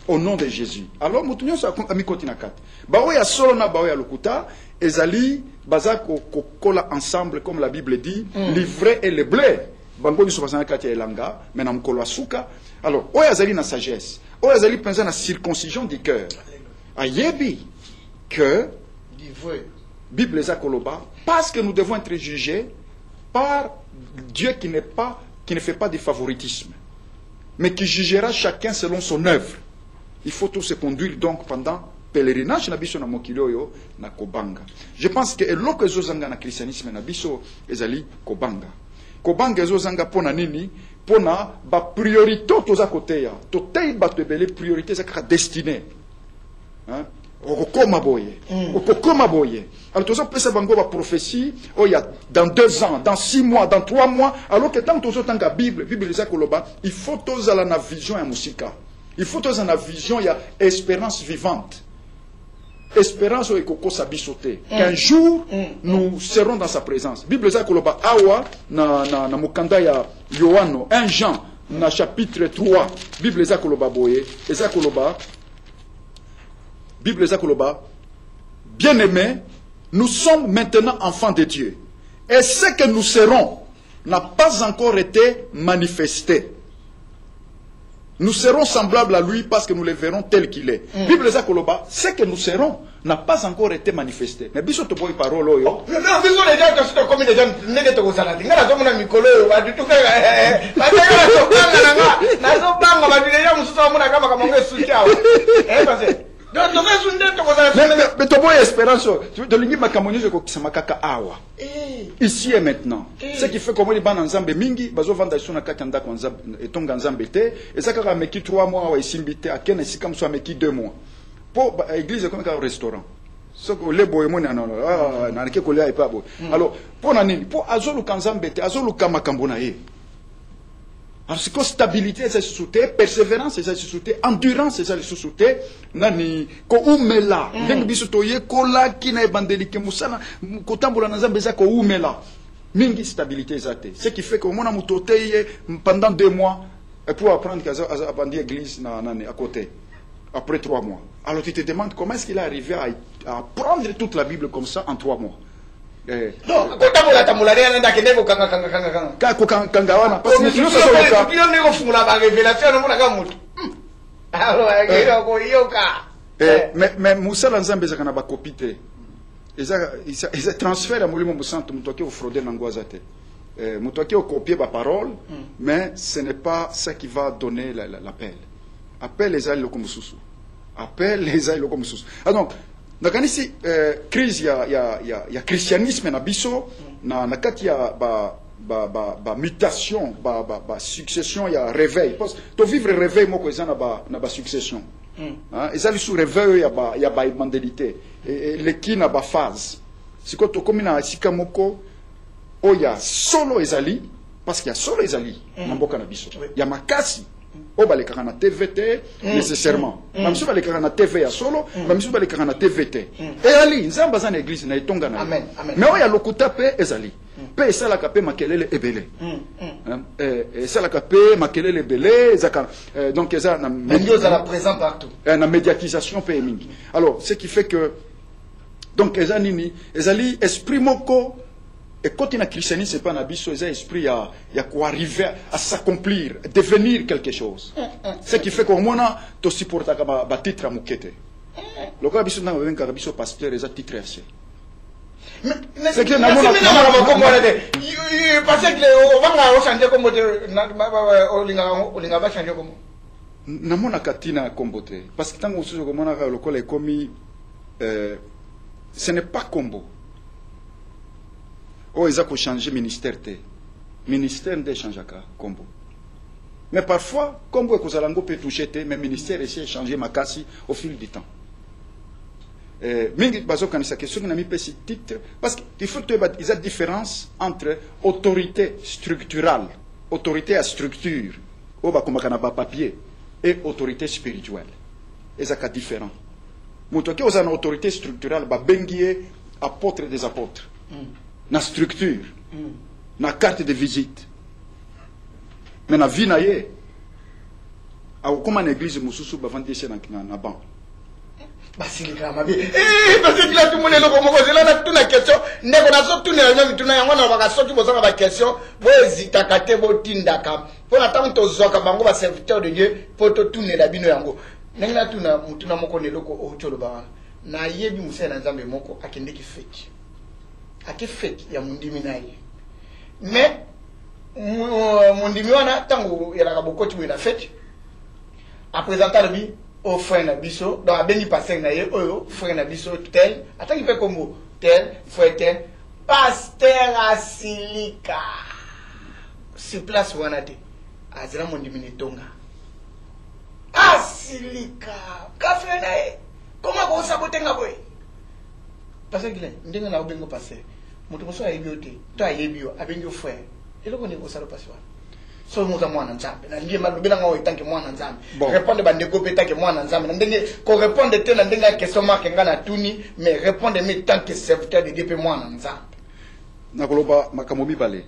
Au nom de Jésus. Alors, nous avons mis côté na 4. Il y a solo na baoya lokuta, les alliés, baza ko kola ensemble, comme la Bible dit, l'ivraie et le blé. bango biso bazana kati elanga mais na mukolo asuka. Alors oyo azali na sagesse, oyo azali penza na circoncision du cœur, ayebi que Bible eza koloba parce que nous devons être jugés par Dieu qui ne fait pas de favoritisme, mais qui jugera chacun selon son œuvre. Il faut tous se conduire donc pendant pèlerinage na biso na mokili oyo na kobanga. Je pense que eloko ezozanga na christianisme na biso ezali kobanga. Kobanga ezozanga pona nini? Pona ba priorité toza koteya. Totei bato ebele priorité ezaka destinée. Hein? Okokoma boye. Okokoma boye. Alors toza pesa bango ba prophétie, oh ya dans 2 ans, dans 6 mois, dans 3 mois, alors que tant tozo tanga Bible eza koloba, il faut toza la vision ya musika. Il faut toza na vision ya espérance vivante. Espérance au ekoko sabisote. Qu'un jour nous serons dans sa présence. Bible eza koloba awa na mukanda ya Yohano 1 Jean na chapitre 3. Bible eza koloba boye, eza koloba Bible eza koloba bien-aimés, nous sommes maintenant enfants de Dieu. Et ce que nous serons n'a pas encore été manifesté. Nous serons semblables à lui parce que nous le verrons tel qu'il est. Bible eza koloba, ce que nous serons n'a pas encore été manifesté. Mais biso to boy parole oyo. Non, biso les gens qui sont comme des gens négé to kozala. Ngala zo mona mikolo yo ba dutuka ba teka so kanga nanga. Na zo banga ba dunya mususu mona kama kama ngesutia. Parce mais tu as espérance de l'ingé makamonize ko kisama kaka awa ici et maintenant ce qui fait comme les bana nzambe mingi bazo vanda sona kakanda kwa nzambe etonga nzambe te ezaka meki 3 mois wa isimbite akena sika mso meki 2 mois pour église comme un restaurant ce que les boy mona na ke ko lia pas bo alors pour nani pour azolu kanzambe te azolu kama kambona ye. Alors, c'est quoi stabilité, c'est sous-souté, persévérance, c'est sous-souté, endurance, c'est sous-souté, nani, ko umela, dengue bisotoye, ko la, ki na ebandelike, musana, ko tambola na zambeza, ko umela. Mingi stabilité, zate. Ce qui fait que, mon amutoteye, pendant 2 mois, pour apprendre qu'à bandi église, à côté. Après 3 mois. Alors, tu te demandes comment est-ce qu'il est arrivé à apprendre toute la Bible comme ça en 3 mois. Non, kotambola tambola rien nda kende ko kanga kanga wana parce que nous sommes yo ndeko fungula ba révélation no mona ka mutu alors ngiro ko yoka mais musala nzambe zakana ba kopite eza transfert à mulimo musanto mutoke au frauder nangwaza te mutoke au copier ba parole mais ce n'est pas ça qui va donner l'appel appel les ailes comme susu appel les ailes comme susu. Ah donc nakanisi crise ya christianisme na biso na kati ya ba mutation ba succession ya réveil parce que to vivre réveil moko ezana na ba succession hein ezali sous réveil ya ba évangélité et le qui na ba phase siko to komina sika moko oya solo ezali parce qu'il y a solo ezali na mboka na biso ya makasi o balekaka na TVT nécessairement bamisu balekaka na TV ya solo bamisu balekaka na TVT ezali nzamba za na église na etonga na mais oya lokuta pe ezali pe esalaka pe makelele ebele esalaka pe makelele ebele ezaka donc eza na la présent partout na médiatisation pe mingi. Alors ce qui fait que donc eza nini ezali esprit moko. Et quand il y a christianisme, c'est pas un abysse, c'est un esprit, il y a quoi arriver à s'accomplir, devenir quelque chose. Ce qui fait qu'au moins, tu supportes un titre à moukete. Le cas abysse, on a un abysse pasteur, il y a un titre assez. C'est que nous avons parce que on va changer comme on va changer comme namona katina kombote parce que tant que on komona le col est commis ce n'est pas combo. Oh, ils ont changé ministère. Ministère de changeaka combo. Mais parfois, combo et Kozalango peut toucher, mais ministère essaie de changer ma casse au fil du temps. Mingi bazo kanisa question que nami pesi titre parce qu'il faut que il y a une différence entre autorité structurale, autorité à structure, au ba komaka na ba papier et autorité spirituelle. Et ça ka différent. Moto ke ozana autorité structurelle ba bengié apôtre des apôtres. Na structure, na carte de visite, mais na vie na ye, a comment l'église mususu ba vendre na ban. basilika mabe parce que là tout le monde est là comme ça là toute la question ndeko na so tout na même tout na yango na baka soki bozanga ba question bo hésita kate bo tindaka pour la tant to zoka bango ba serviteur de Dieu pour to tourner la bino yango nengna tuna mutuna moko ne loko o cholo ba na yebi musena nzambe moko akende ki fete ake fete ya mundimi na ye mais mundimi wana tango ya la bokoti we na fete a présenter le bi au frère na biso donc abengi pasteur na ye oyo frère na biso tel ataki pe kombo tel frère tel pasteur asilika sur place wana te azira mondimi ne tonga asilika ka frère na ye comment ko sabotenga boy parce que ndenge na obengo pasteur mutu moso ayebi ote to ayebi yo abengi frère eloko ne ko sala pasteur so muza mwana nzambe na ndiye malobela ngo itanke mwana nzambe répondre bande ko petake mwana nzambe na ndenge ko répondre te na ndenge question marque ngana tuni mais répondre mais tant que serviteur de Dieu pe mwana nzambe na koloba makamobi bale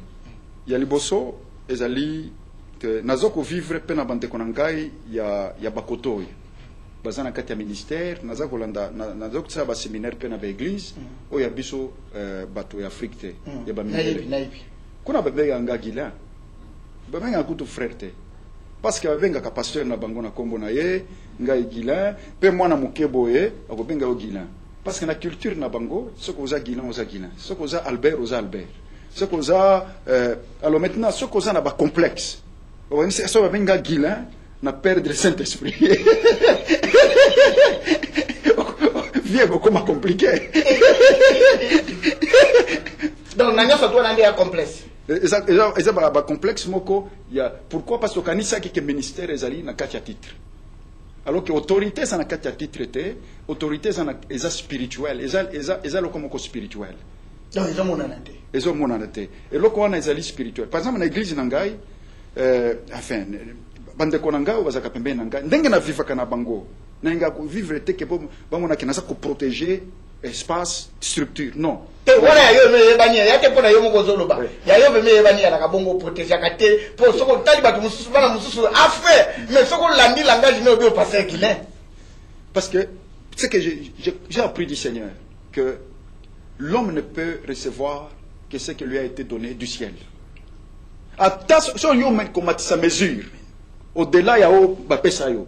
ya liboso ezali que nazoko vivre pe na bande konangai ya bakoto bazana kati ya ministère nazako landa nazoko tsaba séminaire pe na ba église o ya biso bato ya Afrique te ya ba naibi kuna bebe ya ngagila babenga kutu frère te parce que babenga ka pasteur na bango na kombo na ye ngai Guilin pe mwana mukebo ye akobenga o Guilin parce que na culture na bango soko za Guilin oza Guilin soko za Albert oza Albert soko za alors maintenant soko za na ba complexe on sait so babenga Guilin na perdre le Saint-Esprit vieux comment compliqué donc nanya so to na ndia complexe eza ba complexe moko ya pourquoi parce que kanisa ki ministère ezali na kati ya titre alors que autorité ça na kati ya titre te autorité ça na eza spirituel eza loko moko spirituel donc eza monana te et loko wana ezali spirituel par exemple na église na ngai enfin bande ko na ngai bazaka pembeni na ngai ndenge na vivaka na bango na nga ko vivre te ke bango na kinasa ko protéger espace structure non te wana ya yo me bani ya te pona yo moko zoloba ya yo me bani ya na bongo protéger ka te pour soko tali batu mususu bana mususu affaire mais soko landi langage no bio passer Guilin parce que c'est que j'ai appris du Seigneur que l'homme ne peut recevoir que ce qui lui a été donné du ciel attention yo men comme sa mesure au-delà ya o ba pesa yo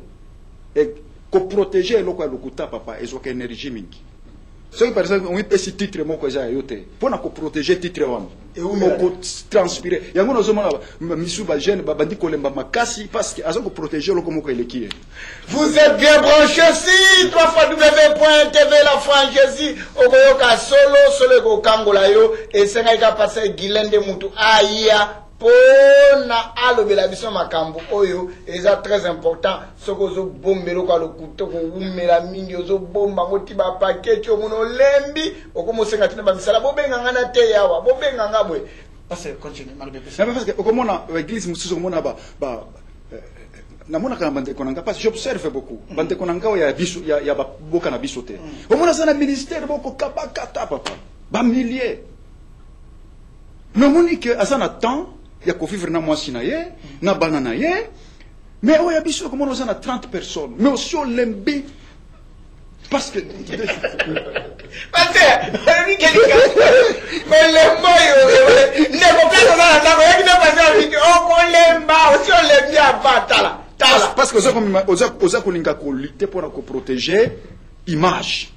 et ko protéger loko lokuta papa ezoka énergie mingi. Ce qui par exemple on peut ce titre moko za yote pour na ko protéger titre wana et on ko transpirer yango no zomona misu ba jeune ba bandi kolemba makasi parce que azoko protéger loko moko elekie. Vous êtes bien branchés si www.tv la foi en Jésus okoyoka solo ko kangola yo et senga ika passer Guilin de mutu aya pona alobela biso makambo oyo eza très important soko zo bombelo kwa lokuto ko umela mingi ozo bomba ngoti ba paquet omuno lembi okomosenga tina ba misala bobenga ngana te yawa bobenga ngabwe parce que continue malobé parce que okomona église mususu okomona ba namona kana bande konanga parce que j'observe beaucoup bande konanga ya biso ya ba boka na biso te omona sana ministère boko kabakata papa ba milliers nomoni que azana temps ya ko vivre na mwasi na ye na bana na ye mais oya biso comme on a 30 personnes mais aussi on lembi parce que parce que mais le moyo ne ko pas na na ko na pas avec on lemba aussi on lembi à batala parce que oza kolinga ko lutter pour ko protéger image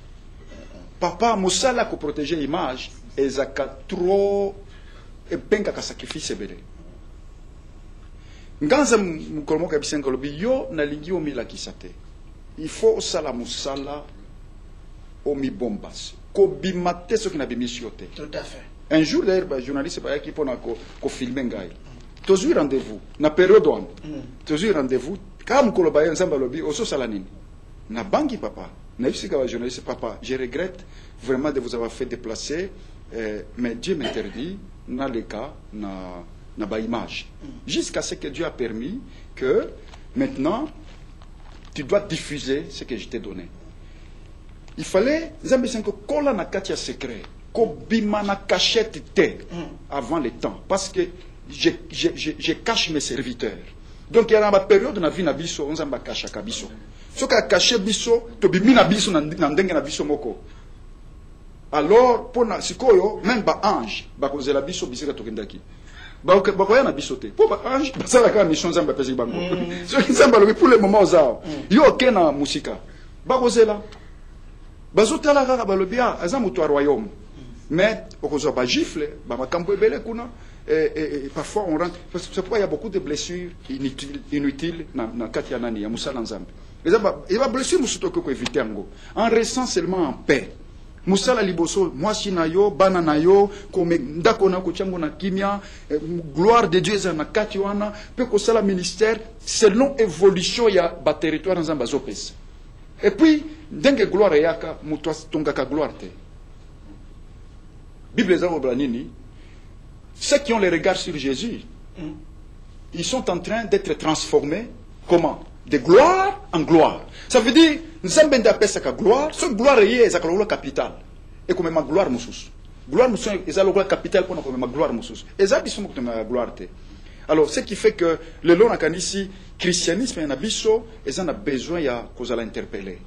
papa mosala ko protéger image ezaka trop et benga ka sacrifice belé nganza mukolomo ka bisenga lobi yo na lingi o mila kisate il faut sala musala o mi bombas ko bimate so kina bimissiote tout à fait un jour d'ailleurs ba journaliste ba qui pona ko filmer ngai toujours rendez-vous na période on toujours rendez-vous kam ko loba nzamba lobi o so sala nini na banki papa na yusika ba journaliste papa je regrette vraiment de vous avoir fait déplacer mais Dieu m'interdit dans les cas na ba image jusqu'à ce que Dieu a permis que maintenant tu dois diffuser ce que je t'ai donné. Il fallait zambe senko kola na katia secret ko bima na cachette te avant le temps parce que je cache mes serviteurs Donc il y a une période dans la vie nabiso on zamba cacha kabiso. Ce qu'a caché biso to bimi nabiso nandenge nabiso moko. Alors pour na sikoyo même ba ange ba kozela biso bisika tokendaki. Ba koya na biso te. Pour ba ange ba sala ka mission zamba pesi bango. Ce qui zamba le pour le moment ozao. Yo kena musika. Ba kozela. Ba zotala kaka ba lobia azamu to royaume. Mais au cause ba gifle ba makambo ebele kuna. Et parfois on rentre. C'est pourquoi il y a beaucoup de blessures inutiles dans Katia Nani, il y a Moussa Lanzambe. Il y a blessures que éviter en restant seulement en paix. Moussa la liboso, moi sinayo, bananayo, comme ndakona kochango na kimia, gloire de Dieu na Katiwana, peut que ça la ministère selon évolution il y a bas territoire dans un zopes. Et puis dengue gloire yaka mutwa tongaka gloire te. Bible za obranini. Ceux qui ont les regards sur Jésus, ils sont en train d'être transformés. Comment? De gloire en gloire. Ça veut dire, nous avons besoin de gloire. Cette gloire est la capitale. Et comme ma gloire moussous. Gloire moussous est la capitale pour ma gloire moussous. Et ça, c'est ma gloire. Alors, ce qui fait que le long ici, christianisme et nabiso, ils ont besoin de l'interpeller.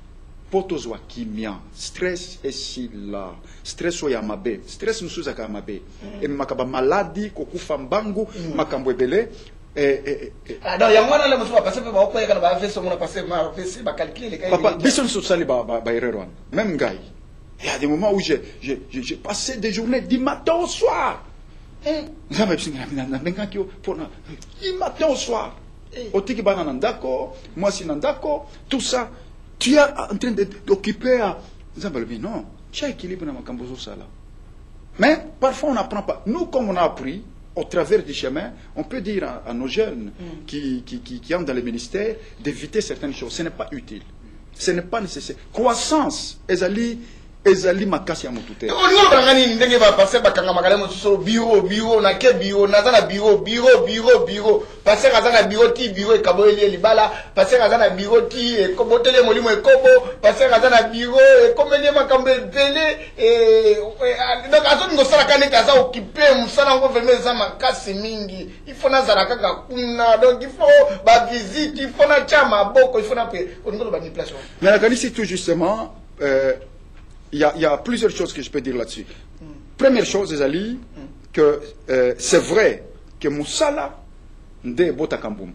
Potozwa kimia, stress est là, stress o yamabe, stress nous sous akamabe, et makaba maladie, kokufa mbangu, makambo ebele, alors il y a moi là, monsieur, parce que on peut y aller, on va faire, on va passer, on va faire, on va calculer les cas. Papa, bison sosali ba erreur, même gars. Il y a des moments où j'ai passé des journées du matin au soir. Du matin au soir. Otiki banana ndako, moi si nandako, tout ça. Tu es en train d'occuper à... Non, tu as équilibre dans ma cambozo sala. Mais parfois on n'apprend pas. Nous, comme on a appris, au travers du chemin, on peut dire à nos jeunes qui entrent dans les ministères d'éviter certaines choses. Ce n'est pas utile. Ce n'est pas nécessaire. Croissance, ezali makasi ya mutute. On a ngani ndenge ba passer bakanga makale mosusu bureau na ke bureau na za bureau passer kaza na bureau ti bureau ekaboyeli libala passer kaza na bureau ti ekobotele molimo ekobo passer kaza na bureau ekomeli makambo ebele donc azo ngosala kane kaza occupé musala ngo vraiment za makasi mingi il faut na zala kaka kuna donc il faut ba visite il faut na chama boko il faut na pe on ngolo ba ni place. Mais la Galicie tout justement il y a plusieurs choses que je peux dire là-dessus. Première chose, Ezali, que c'est vrai que Moussala nde bota kamboum.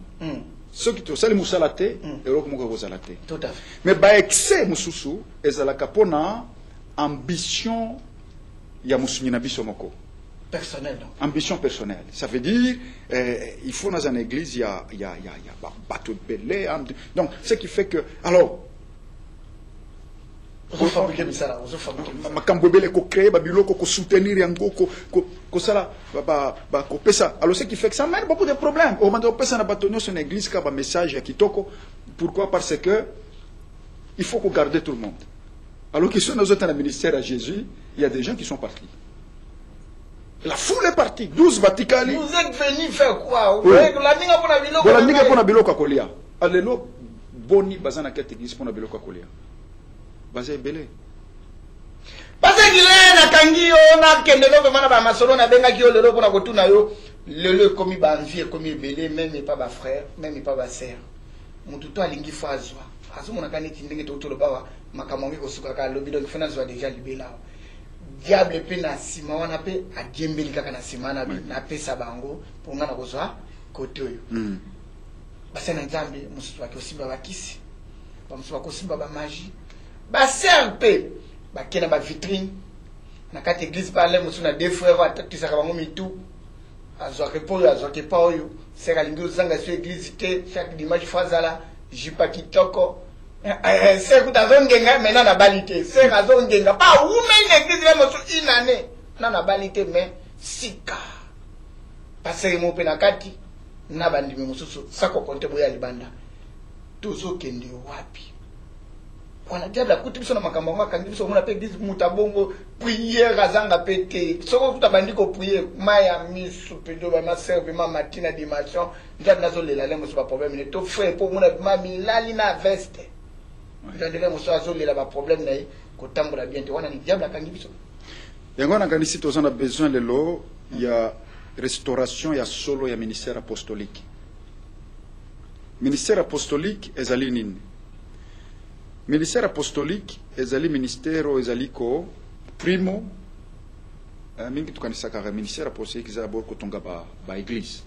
Ceux qui sont Moussala te, et l'autre Moussala te. Tout à fait. Mais bah excès Moussoussou, Ezala kapona ambition ya Moussounyina bisomoko. Personnel. Ambition personnelle. Ça veut dire, il faut dans une église, il y a bateau de belé. Donc, ce qui fait que, alors, makambobele ko créer babiloko ko soutenir yango ko sala ba ko pesa. Alors ce qui fait que ça mène beaucoup de problèmes. Au moment de pesa na batonyo sur une église ka ba message ya kitoko. Pourquoi? Parce que il faut qu'on garde tout le monde. Alors que si nous sommes dans le ministère à Jésus, il y a des gens qui sont partis. La foule est partie. 12 batikali. Vous êtes venus faire quoi? Oui. La ninga pona biloko. La ninga pona biloko kolia. Alelo boni bazana kete église pona biloko kolia. Bazé belé. Parce que na kangi on a kendelo vraiment ba masolo na benga ki lelo pona kotuna yo lelo komi ba envie komi belé même pas ba frère même pas ba sœur. Mutu to alingi fazwa. Azo mona kaneti ndenge to tolo bawa makamongi ko suka ka lobi donc fena zwa déjà libela. Diable pe na sima wana pe adjembeli kaka na sima na na pesa bango pour ngana kozwa koto yo. Basa na nzambe musu wake osiba bakisi. Ba musu wake osiba ba magie. Ba serpe ba kena ba vitrine na kati église parle musu na deux frères atakisa ka bango mitu azwa repolo azwa ke pa oyo sera lingi zanga sur église te chaque dimanche fazala jipa kitoko c'est que azongenga maintenant na balité c'est azongenga pas ou mais l'église là musu inane na balité mais sika passer mo pe na kati na bandimi mususu sako konte boya libanda tozo kende wapi. On a déjà la coutume sur la makamanga quand ils sont on appelle église mutabongo prière azanga pété soko tout abandi ko prier maya misu pedo ba ma serve ma matina dimanche nda nazo lela le musu ba problème ne to frère pour mon ma milali na veste ndele musu azo lela ba problème na ko tambola bien te wana ni diable quand ils sont yango na kanisi tozana besoin lelo il y a restauration il y a solo il y a ministère apostolique ministère apostolique ezali nini? Ministère apostolique ezali ministère ezali ko primo mingi tukanisaka ministère apostolique ezali d'abord kotonga ba église.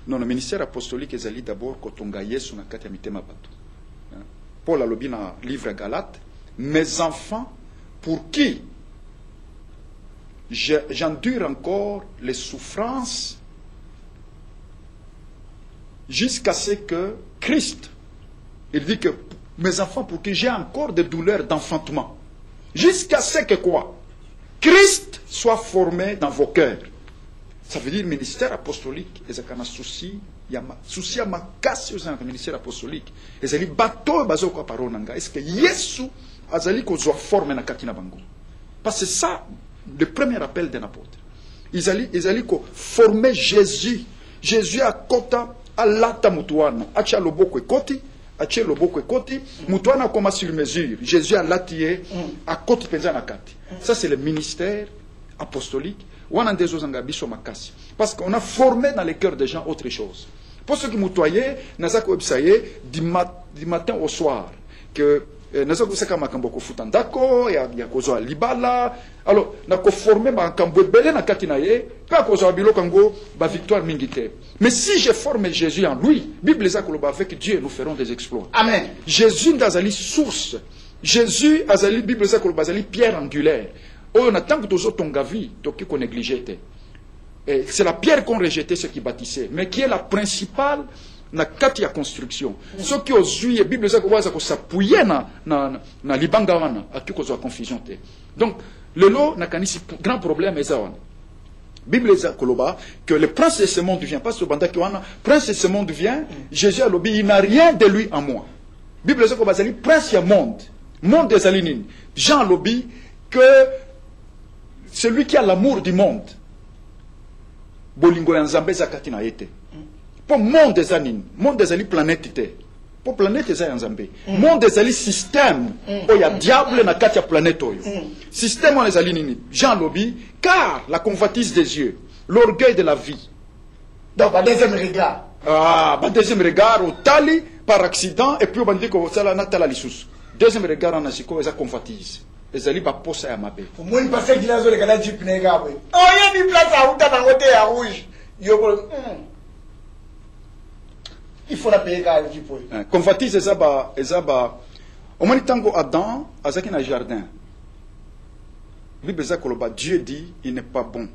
Non, le ministère apostolique ezali d'abord kotonga Yesu na kati ya mitema bato. Paul alobi na livre Galate, mes enfants pour qui j'endure encore les souffrances jusqu'à ce que Christ, il dit que mes enfants pour qui j'ai encore des douleurs d'enfantement, jusqu'à ce que quoi? Christ soit formé dans vos cœurs. Ça veut dire ministère apostolique, et ça a un souci, il y a souci à ma casse au ministère apostolique. Et ça dit bateau bazo quoi parole nanga. Est-ce que Yesu azali ko soit formé na katina bango? Parce que c'est ça le premier appel d'un apôtre. Ils allaient former Jésus. Jésus a kota alata mutuana. Acha loboko ekoti, acha loboko ekoti, mutuana comme sur mesure. Jésus a latié a koti penza na kati. Ça c'est le ministère apostolique. Parce qu'on a formé dans les cœurs des gens autre chose. Pour ceux qui moutoyaient, du matin au soir, que nazako saka makambo ko futandako ya kozo libala alors na ko former makambo belé na kati na ye pa kozo biloko ngo ba victoire mingite. Mais si je forme Jésus en lui, Bible ezako loba avec Dieu nous ferons des exploits. Amen. Jésus ndazali source. Jésus azali Bible ezako loba azali pierre angulaire. On attend que tous tonga vie, toki qu'on négligeait. C'est la pierre qu'on rejetait ceux qui bâtissaient, mais qui est la principale na kati ya construction. Ceux qui ont joué, Bible ça ko s'appuyer na libanga wana, atu ko zo confusion te. Donc le lot na kanisi grand problème est ça wana. Bible ça koloba que le prince de ce monde vient, pas ce banda qui wana, prince de ce monde vient, Jésus a lobi il n'a rien de lui en moi. Bible ça ko bazali prince ya monde. Monde des alinines. Jean lobi que celui qui a l'amour du monde, bolingo ya nzambe za kati na yete. Pour monde des anines, monde des ali planète te. Pour planète za nzambe. Monde des ali système. O ya diable na kati ya planète oyo. Système on les ali nini. Jean lobi car la convoitise des yeux, l'orgueil de la vie. Donc ba deuxième regard. Ah, ba deuxième regard au tali par accident et puis on dit que ça na tala lisusu. Deuxième regard en asiko eza convoitise. Ezali ba posa ya mabe. Moi il passait qu'il a zo le kana jeep nega bwe. Oh ya bi place à uta na ngote ya rouge. Yo ko il faut la payer ka jeep bwe. Convoitise ezaba au moins tango Adam azaki na jardin. Bible za koloba Dieu dit il n'est pas bon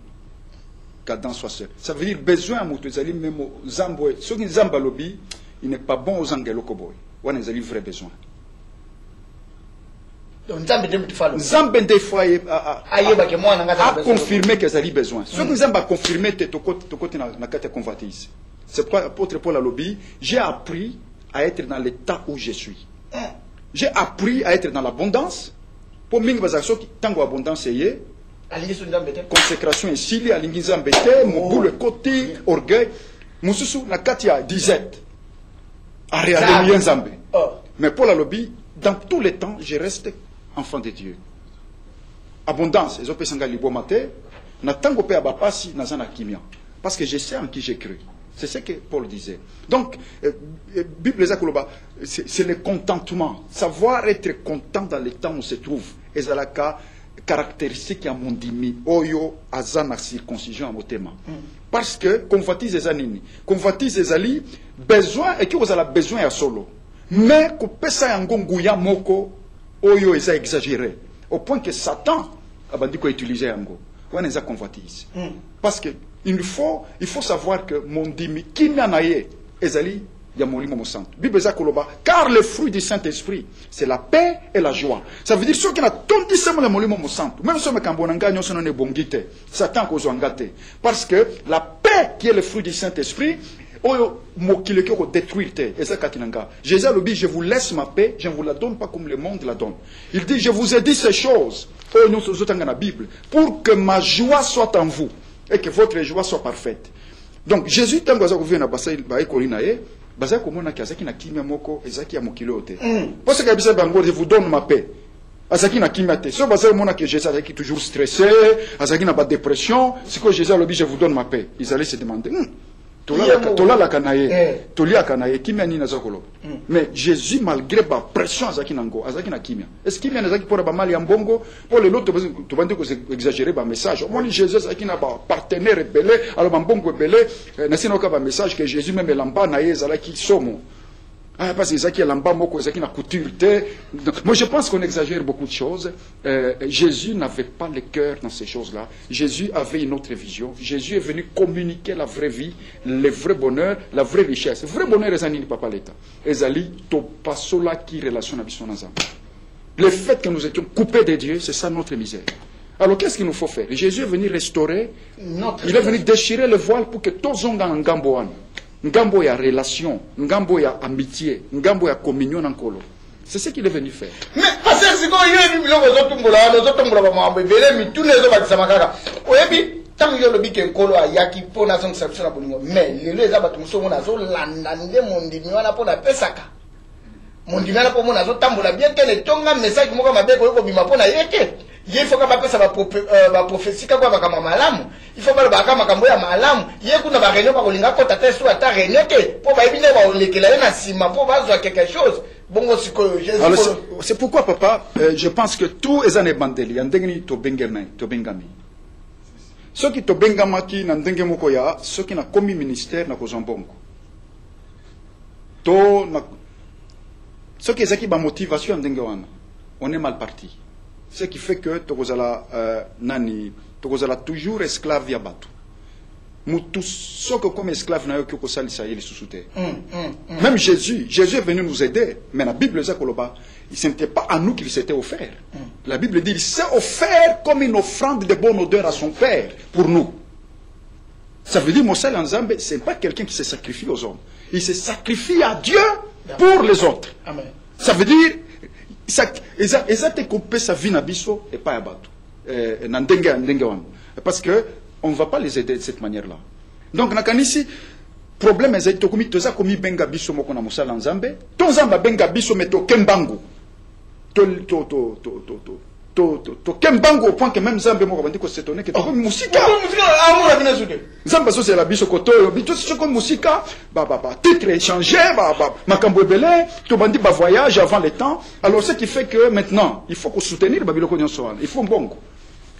qu'Adam soit seul. Ça veut dire besoin à mutu ezali même zambo. Ce qui zamba lobi il n'est pas bon aux angelo koboy. Wana ezali vrai besoin. Nzambe des fois a confirmé que ça a besoin. Ce que Nzambe a confirmé c'est que na kati convoitise. C'est pourquoi l'apôtre Paul a lobby, j'ai appris à être dans l'état où je suis. J'ai appris à être dans l'abondance. Pour mingi bazakso tango abondance yé. Consécration ici, alingi Nzambe te, mo le côté orgueil, mususu na kati ya disette. A réaliser Nzambe. Mais Paul a lobby, dans tous les temps, je reste enfant de Dieu. Abondance, les opé sanga libo maté, na tango pe abapasi na zana kimia. Parce que je sais en qui j'ai cru. C'est ce que Paul disait. Donc, Bible c'est le contentement. Savoir être content dans le temps où on se trouve. Et c'est la caractéristique à mon dimi. Oyo azana circoncision à motema. Parce que convoitise les anini. Convoitise les ali, besoin, et que vous avez besoin à solo. Mais que pesa yangonguya moko, oyo eza exagéré. Au point que Satan a dit qu'on utilisait yango. On les a convoitise. Parce que il faut savoir que mon dimi, qui n'a naïe, ezali, ya molimo mo santo. Bible za koloba, car le fruit du Saint-Esprit, c'est la paix et la joie. Ça veut dire ceux qui n'ont tondi seulement le molimo mo santo. Même ceux qui ont gagné, ils ne bongite. Satan cause ngate. Parce que la paix qui est le fruit du Saint-Esprit, Jésus a dit, je vous laisse ma paix, je ne vous la donne pas comme le monde la donne. Il dit, je vous ai dit ces choses, pour que ma joie soit en vous et que votre joie soit parfaite. Donc Jésus, tant que vous venez à passer, je vous donne ma paix. Azaki na kimate. Si vous avez que Jésus est toujours stressé, Azaki n'a pas de dépression, c'est que Jésus a dit, je vous donne ma paix. Ils allaient se demander, tola la kanaye tolia kanaye kimia ni nazakolo mais Jésus malgré ba pression azaki nango azaki na kimia est-ce kimia nazaki pour ba mali ya mbongo pour les autres to bande ko exagérer ba message moi Jésus azaki na ba partenaire belé alors ba mbongo belé na sino ka ba message que Jésus même lamba na yezala ki somo. Ah, parce que Zaki Lamba Moko, Zaki na couture. Moi, je pense qu'on exagère beaucoup de choses. Jésus n'avait pas le cœur dans ces choses-là. Jésus avait une autre vision. Jésus est venu communiquer la vraie vie, le vrai bonheur, la vraie richesse. Le vrai bonheur, Ezani ni papa l'État. Ezali, to pasola qui relation à son ensemble. Le fait que nous étions coupés de Dieu, c'est ça notre misère. Alors, qu'est-ce qu'il nous faut faire? Jésus est venu restaurer. Il est venu déchirer le voile pour que tous on gagne un gamboan. Ngambo ya relation, ngambo ya amitié, ngambo ya communion nankolo. C'est ce qu'il est venu faire. Mais parce que si quand il y a des autres ba mambe belé mi tous les autres ba makaka. Oyebi tant yo lobi ke nkolo ayaki pona son exception na bolingo. Mais les eza batu muso mona zo landa nde mondimi wana pona pesaka. Mondimi wana pona zo tambola bien que le tonga message moko mabe ko bima pona yeke. Il faut que pesa ba prophétie ka kwa bakama malamu. Il faut ba bakama makambo ya malamu. Ye kuna ba réunion ba kolinga ko tata so ata réunion ke po ba ibine ba olekela na sima po ba zo quelque chose. Bongo siko Jésus. Alors c'est pourquoi papa je pense que tout ezane bandeli andengni to bengami. Ceux qui to bengamaki na ndenge moko ya ceux qui na komi ministère na kozambongo. To na ceux qui ezaki ba motivation ndenge wana. On est mal parti. Ce qui fait que Tokozala toujours esclave ya batu. Moutou soko comme esclave na yo ki ko salisa yeli susute. Même Jésus est venu nous aider, mais la Bible dit que ce n'était pas à nous qu'il s'était offert. La Bible dit qu'il s'est offert comme une offrande de bonne odeur à son Père pour nous. Ça veut dire Moussa Lanzambe, ce n'est pas quelqu'un qui se sacrifie aux hommes. Il se sacrifie à Dieu pour les autres. Amen. Ça veut dire coupé sa vie nabiso et pas abatou. Parce que on ne va pas les aider de cette manière-là. Donc nakanisi problème est to komi toza komi benga biso moko na musala nzambe, to nzamba benga biso meto kembango. To kembango au point que même nzambe moko bandi ko s'étonner que to komi musika. Amura bina zude. Nzamba so c'est la biso koto, bito so komi musika, titre échangé, makambo belé, to bandi ba voyage avant le temps. Alors ce qui fait que maintenant, il faut qu'on soutenir babiloko nyonso wana. Il faut mbongo.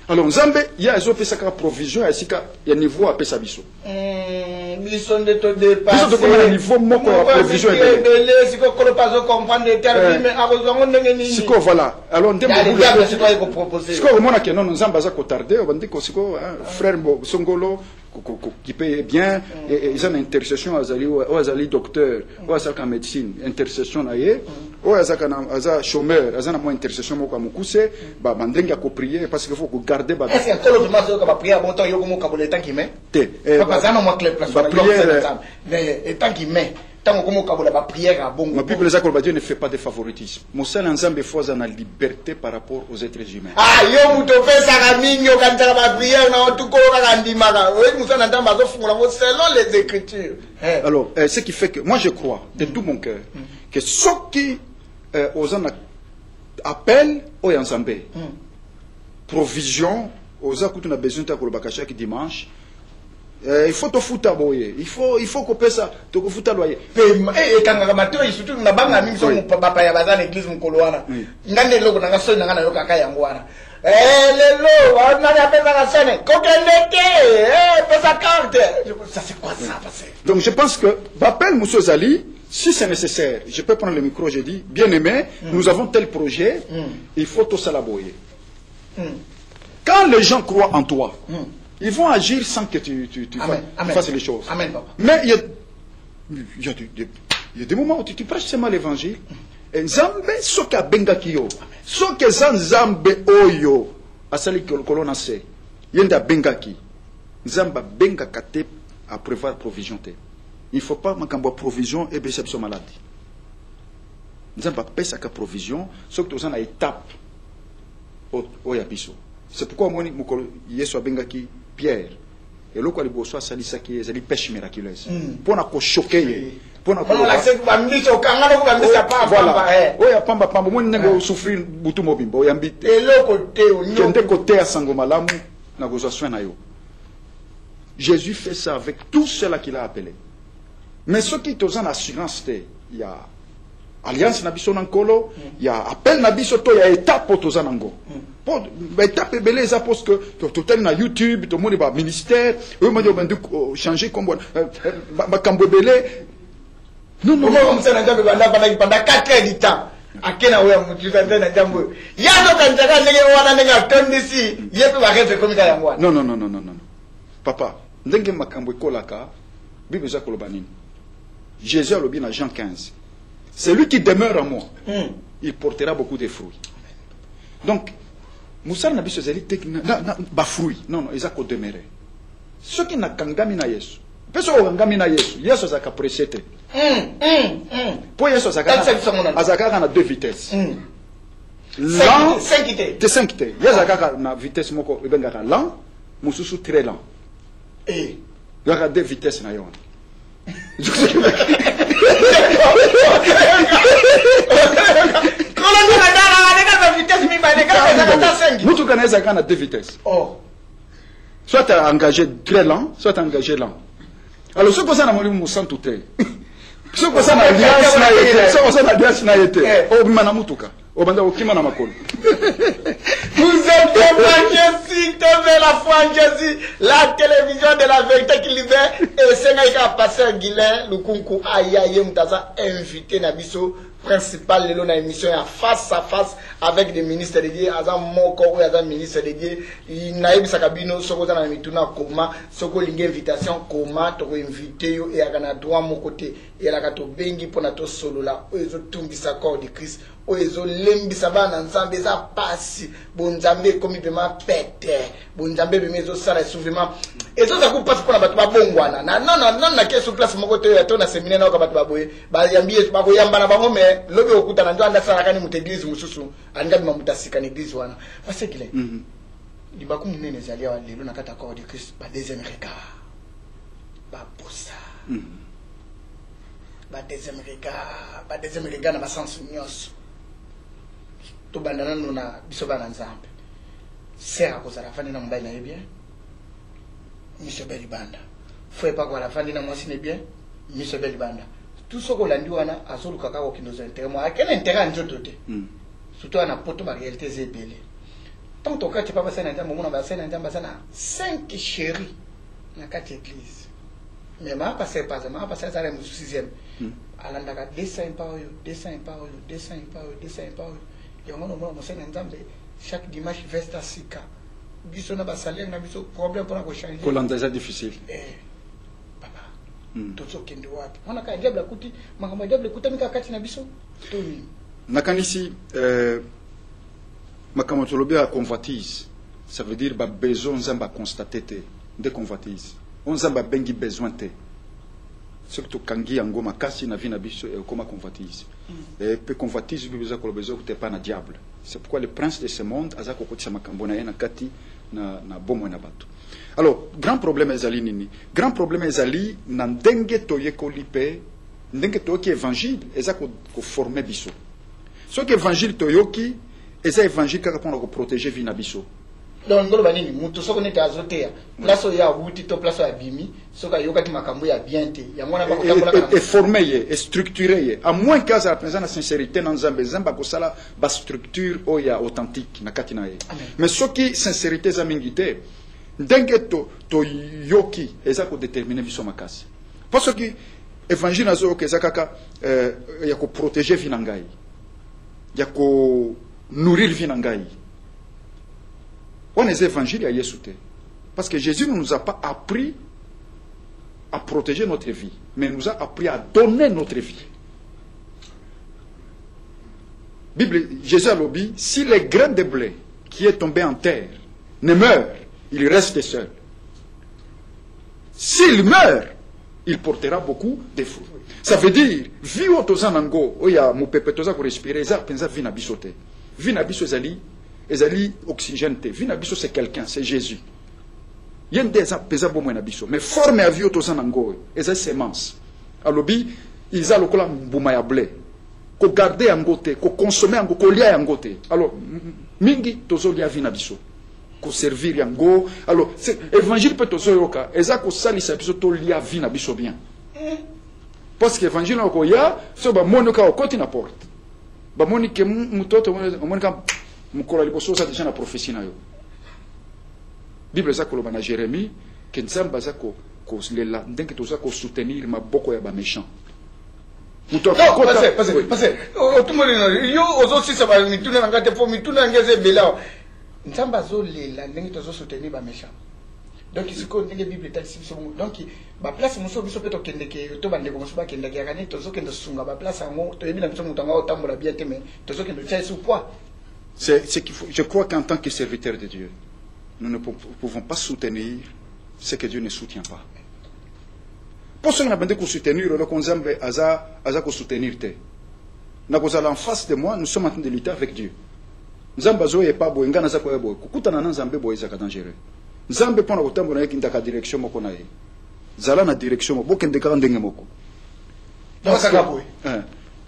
Alors nzambe ya ezo pesa ka provision ya sika ya niveau a pesa biso. Biso de to dépasser. Biso to comme niveau moko ya provision et belé siko ko pas comprendre le terme mais akozongo ndenge nini. Siko voilà. Alors ndembo bulu siko ko proposer. Siko mona ke non nzamba za ko tarder, on dit ko siko frère Songolo qui paye bien et ils ont une intercession azali docteur ou azaka médecine intercession na ye ou azaka aza chômeur azana mo intercession moko mukuse ba bandenge ko prier parce qu'il faut que garder ba est-ce que tout le monde ka prier bon temps yo ko mo ka boletan ki me papa zana mo clair place mais etant qui met tant comme la prière à bon. Ma Bible Dieu ne fait pas de favoritisme. Moussa Lanzambe faut en liberté par rapport aux êtres humains. Ah yo muto fait ça minyo quand la prière na tout ko ka ndimaka. Oui Moussa Lanzambe zo fungula selon les écritures. Alors ce qui fait que moi je crois de tout mon cœur que ceux qui aux appellent au Yanzambe provision aux akutu na besoin ta ko bakasha ki dimanche. Il faut te foutre à boyer. Il faut qu'on paie ça. Tu faut foutre à loyer. Et quand on a surtout na banga mingi so papa ya bazana église mukoloana. Ngande loko na ngaso na ngana yo kaka yango wana. Lelo, on a appelé la scène. Kokeleke, pesa carte. Ça c'est quoi ça passer? Donc je pense que Bapel Mousso Zali, si c'est nécessaire, je peux prendre le micro, je dis, bien aimé, nous avons tel projet, il faut tout ça la boyer. Quand les gens croient en toi, ils vont agir sans que tu fasses les choses. Amen, papa. Mais il y a des moments où tu prêches seulement l'évangile. Et Nzambe, soka benga kiyo. Soka Nzambe oyo. Asali kolona se. Yenda benga ki. Nzamba benga kate à prévoir provision te. Il ne faut pas makambo provision et béception maladie. Nzamba pesa ka provision. Soka tu na étape. Oya biso. C'est pourquoi moi, Yesu benga ki Pierre. Et l'autre, il boit salisa qui est pêche miraculeuse. Pour na ko choquer. Pour na ko la c'est bambiso kangana ko bambisa pa voilà. Oya pamba pamba mo nego souffrir butu mobimbo oyambite. Et l'autre côté kende côté à sango malamu na gozo soin na yo. Jésus fait ça avec tous ceux-là qu'il a appelés. Mais ceux qui ont une assurance, il y a alliance nabiso nankolo, il y a appel nabiso to, il y a étape pour tous nango. Pour étape belé ça parce que tout est na YouTube, tout le monde est ministère, eux m'ont dit changer comme ma cambo belé. Non non. Comme ça pendant 4 heures du temps. Akena wewe mtuzande na jambo. Yazo kanjaka ndenge wana ndenge atondisi, yepe bakete komika ya mwana. Non. Papa, ndenge makambo ekolaka, Bible za koloba nini? Jésus a le bien à Jean 15. Celui qui demeure en moi, il portera beaucoup de fruits. Donc, Moussa n'a pas de fruits. Non, ils ont demeuré. Ceux qui n'ont pas de Yesu, personne n'a pas de Yesu. Yesu a apprécié. Pour Yesu, il a 2 vitesses. Lent, 5 vitesses. Yesu a une vitesse lent, Moussou très lent. Il y a 2 vitesses. Nous connaissons à 2 vitesses. Soit tu as engagé très lent, soit tu as engagé lent. Alors, ce que ça n'a pas de tout est. Ce que ça n'a pas été. Vous êtes Jésus, la foi en Jésus, la télévision de la vérité qui libère, et c'est un pasteur Guilain, le Kunku Ayaye Mutaza, invité Nabiso, principal de l'émission face à face avec des ministres de Dieu, Azam Moko ou Azam ministre de Dieu, Naïb Sakabino, Soko Zana Mituna Koma, Soko Lingue invitation Koma, Toko invité et Agana droit mon côté, et la Kato Bengi Ponato Solo là, où ils ont tout mis corps de Christ. Oezo lembi sabana nzambe za pasi bonzambe komi pema pete bonzambe bemezo sala souvement ezo za kupasi pona batu babongwana non na kesu place moko to ya to na séminaire na ka batu baboye ba yambi ba ko yamba na bango me lobi okuta na ndo anda sala kani mu église mususu anga mamutasika na église wana parce que li ba kumu nene zalia wa lelo na kata corps de Christ ba deuxième regard ba posa ba deuxième regard na ba sens nyos to bandana nuna biso bana nzambe sera ko zara fani na mbai na bien miso beli banda foi pas ko la fani na mwasi ne bien miso beli banda tout ce ko landi wana azolu kaka ko kinozo intérêt moi quel intérêt njoto te surtout na poto ba réalité zebele tant to kati papa sana nzambe mona ba sana nzambe sana 5 chéris na kati église mais ma passer pas ma passer ça le 6e alanda ka dessin pa oyo chaque dimanche vesta sika biso na basalier na biso problème pour changer Colanda difficile papa toto kende wapi ona ka diable kuti makamba diable kutamika kati na biso toni nakanisi makamba tolobi a convoitise ça veut dire ba besoin nzamba constater de convoitise on nzamba bengi besoin te surtout kangi yango makasi na vie na biso et comme convoitise et peu convoitise biso ko besoin que pas na diable. C'est pourquoi le prince de ce monde azako kotisa makambo na kati na bomo na bato. Alors grand problème ezali nini? Grand problème ezali na ndenge toyeko lipe ndenge toyoki évangile ezako ko former biso. Ce que évangile toyoki eza évangile kaka pona ko protéger vie na biso. Donc ngolo banini mutu soko nete azotea place ya wuti to place ya bimi soka yoka ki makambo ya bien te ya mwana ba kotambola et formé et structuré à moins que ça représente la sincérité dans nzamba ko sala ba structure o ya authentique na katina ye mais ce qui sincérité za mingite ndenge to yoki eza ko déterminer biso makasi parce que évangile azo ke zakaka ya ko protéger vinangai ya ko nourrir vinangai. On est évangile à Yesute. Parce que Jésus ne nous a pas appris à protéger notre vie, mais nous a appris à donner notre vie. Bible, Jésus a dit, si le grain de blé qui est tombé en terre ne meurt, il reste seul. S'il meurt, il portera beaucoup de fruits. Ça veut dire, vie au tozanango, oya mo pepetoza ko respirer, ça pensa vie na bisote. Vie na bisozali ezali oxygène te vie na biso c'est quelqu'un c'est Jésus yende za pesa bo na biso mais forme à vie autosana ngo eza semence alobi iza lokola mbuma ya blé ko garder yango te ko consommer yango ko lia yango te alors mingi tozolia vie na biso servir yango. Alors évangile peut aussi yoka eza ko salisa biso to lia vie na biso bien. Parce que évangile ko ya so ba monoka o koti na porte. Ba monike mutoto monika mukola liboso sa déjà na prophétie na yo. Bible za ko na Jérémie que nzamba za ko lela ndenge to za ko soutenir maboko ya ba méchant. Non, passez. Tout le monde yo aussi ça va mituna ngate po mituna ngeze bela. Nzamba zo lela ndenge to zo soutenir ba méchant. Donc ici ko ndenge Bible ta si so donc ba place muso biso peto kende ke to bande ko muso ba kende ke akane to zo kende sunga ba place ngo to yebina biso mutanga otambola bien te mais to zo kende tsa sous poids. C'est qu'il faut, je crois qu'en tant que serviteur de Dieu, nous ne pouvons pas soutenir ce que Dieu ne soutient pas. Pour ce qu'on a besoin de soutenir, le Konzambe aza ko soutenir te. Na kozala en face de moi, nous sommes en train de lutter avec Dieu. Nzamba zo pas boy, ngana za ko boy. Kukutana na Nzambe boy za ka dangereux. Nzambe pona ko tambo na yekinda ka direction moko na ye. Zala na direction moko kende ka ndenge moko.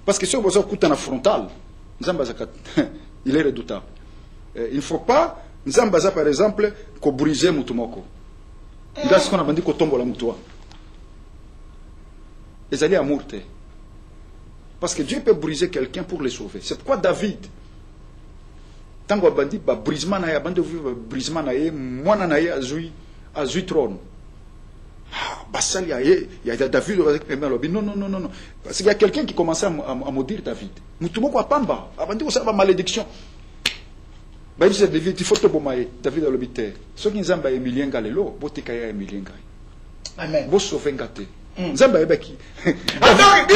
Parce que si on veut kutana frontal, Nzamba za il est redoutable. Il ne faut pas Nzamba za par exemple ko briser mutumoko. Ndas ko na bandi ko tombola mutwa. Les alliés amour. Parce que Dieu peut briser quelqu'un pour le sauver. C'est pourquoi David, tant qu'on a dit, brisement na ya, bande brisement na ya, moi na ya azui trône. Bassal il y a David non. Parce qu'il y a quelqu'un qui commençait à maudire David. Moutumo kwa pamba, abandi ko ça va malédiction. Ba dit David, il faut te bomaye. David a l'obité. Ceux qui nzamba Emilien galelo, botika ya Emilien gai. Amen. Bo sauver ngate. Nzamba ebaki. Attends, il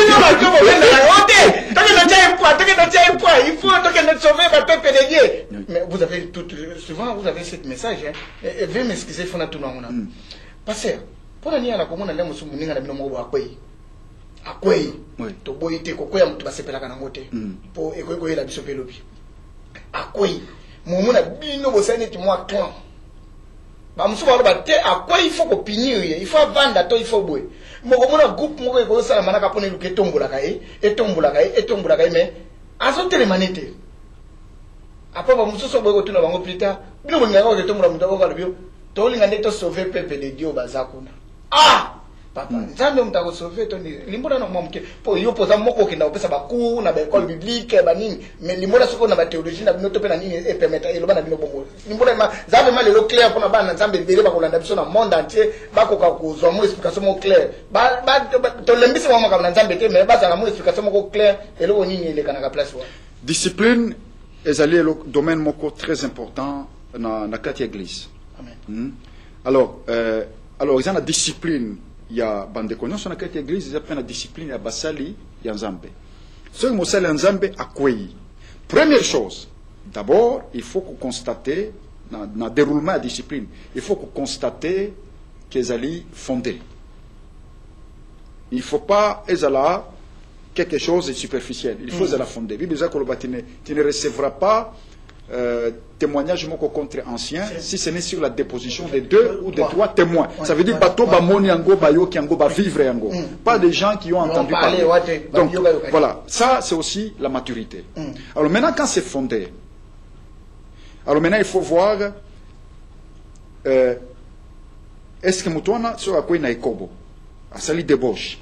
faut que nous sauver le peuple de Dieu. Mais vous avez tout, souvent vous avez ce message. Veuillez m'excuser, il faut tout le monde. Parce que pour la la commune, on a musumu ninga na binomo akwei. Akwei. To boyite ko koya mutu basepela kana ngote. Po eko yela biso pelobi. Akwei. Mumuna bino bosani ti moi toi. Ba musuba lo ba te akwei il faut ko pinir, il faut vendre to il faut boy. Mokomona groupe moko eko sala manaka pone luke tombola kai mais azotele manete apa ba mususo boy ko tuna bango plus tard bino nganga ko tombola mutako ka lobio to linga neto sauver peuple de Dieu bazakuna papa nzambe mutako sauver to ni limbona na mwamke po yo poza moko kenda opesa baku na ba école biblique ba nini mais limbona soko na ba théologie na bino to pe na nini e permettre eloba na bino bongo limbona ma nzambe ma lelo clair pona bana nzambe bele ba kolanda biso na monde entier ba ko ka ko zo mo explication mo clair ba to lembisi mo ka na nzambe te mais ba za na mo explication mo clair elo nini le kana ka place wa discipline ezali le domaine moko très important na kati église. Amen. Alors il y a la discipline. Il y a bande connaissance na kati église, il y a la discipline ya basali ya nzambe. Ce que mosali ya nzambe akwei. Première chose, d'abord, il faut qu'on constate dans déroulement de la discipline, il faut qu'on constate qu'ils allaient fonder. Il ne faut pas ezala quelque chose de superficiel. Il faut la fonder. Bible dit que tu ne recevras pas témoignage contre ancien si ce n'est sur la déposition de 2 ou de 3 témoins. Ça veut dire bateau ba moni yango ba yo ki yango ba vivre yango. Pas des gens qui ont entendu parler. Donc voilà, ça c'est aussi la maturité. Alors maintenant quand c'est fondé, alors maintenant il faut voir est-ce que mutwana sur à quoi na ikobo. À sali débauche.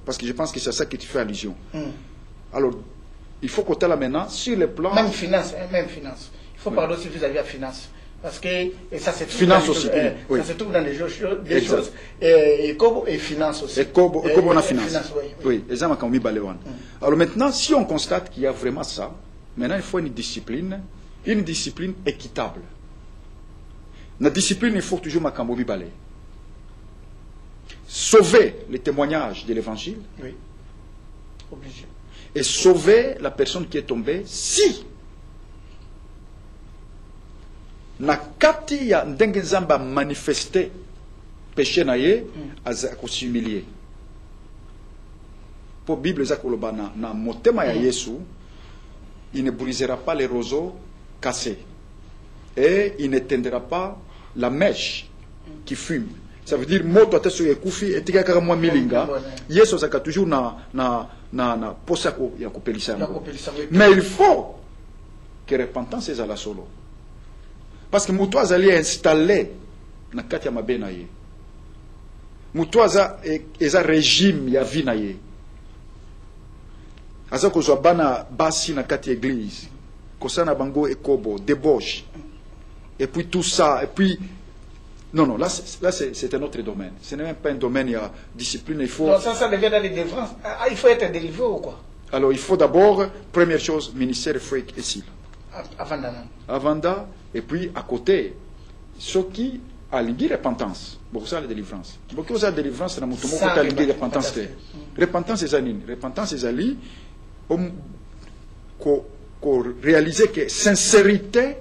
Parce que je pense que c'est à ça que tu fais allusion. Alors il faut qu'on là maintenant sur le plan même finance. Il faut parler aussi vis-à-vis de finance parce que et ça c'est finance aussi. Ça se trouve dans les choses et kobo et finance aussi. Et kobo on a finance. Oui, exemple quand on balewan. Alors maintenant si on constate qu'il y a vraiment ça, maintenant il faut une discipline équitable. La discipline il faut toujours makambo balé. Sauver les témoignages de l'évangile. Oui. Obligé. Et sauver la personne qui est tombée si na kati ya ndenge nzamba manifester péché na ye ko s'humilier. Pour Bible za koloba na motema ya Yesu, il ne brisera pas les roseaux cassés et il n'éteindra pas la mèche qui fume. Ça veut dire moto ateso yekufi etika kaka mwa milinga. Yesu saka toujours na posako ya kopelisa. Mais il faut que repentance est à la solo. Parce que mutu azali installé na kati ya mabe na ye. Mutu aza eza régime ya vie na ye. Aza kozwa bana basi na kati église. Kosana bango ekobo, débauche. Et puis tout ça, et puis non, là c'est un autre domaine. Ce n'est même pas un domaine, il y a discipline, il faut... Non, ça devient dans les délivrances. Il faut être délivré ou quoi? Alors il faut d'abord, première chose, ministère, il faut être ici. Avant ça, et puis à côté, ce qui a l'ingui repentance. Beaucoup ça la délivrance. Beaucoup ça la délivrance, c'est la mouton, beaucoup a l'ingui repentance. Repentance c'est anine. Repentance c'est ali, qu'on réaliser que sincérité,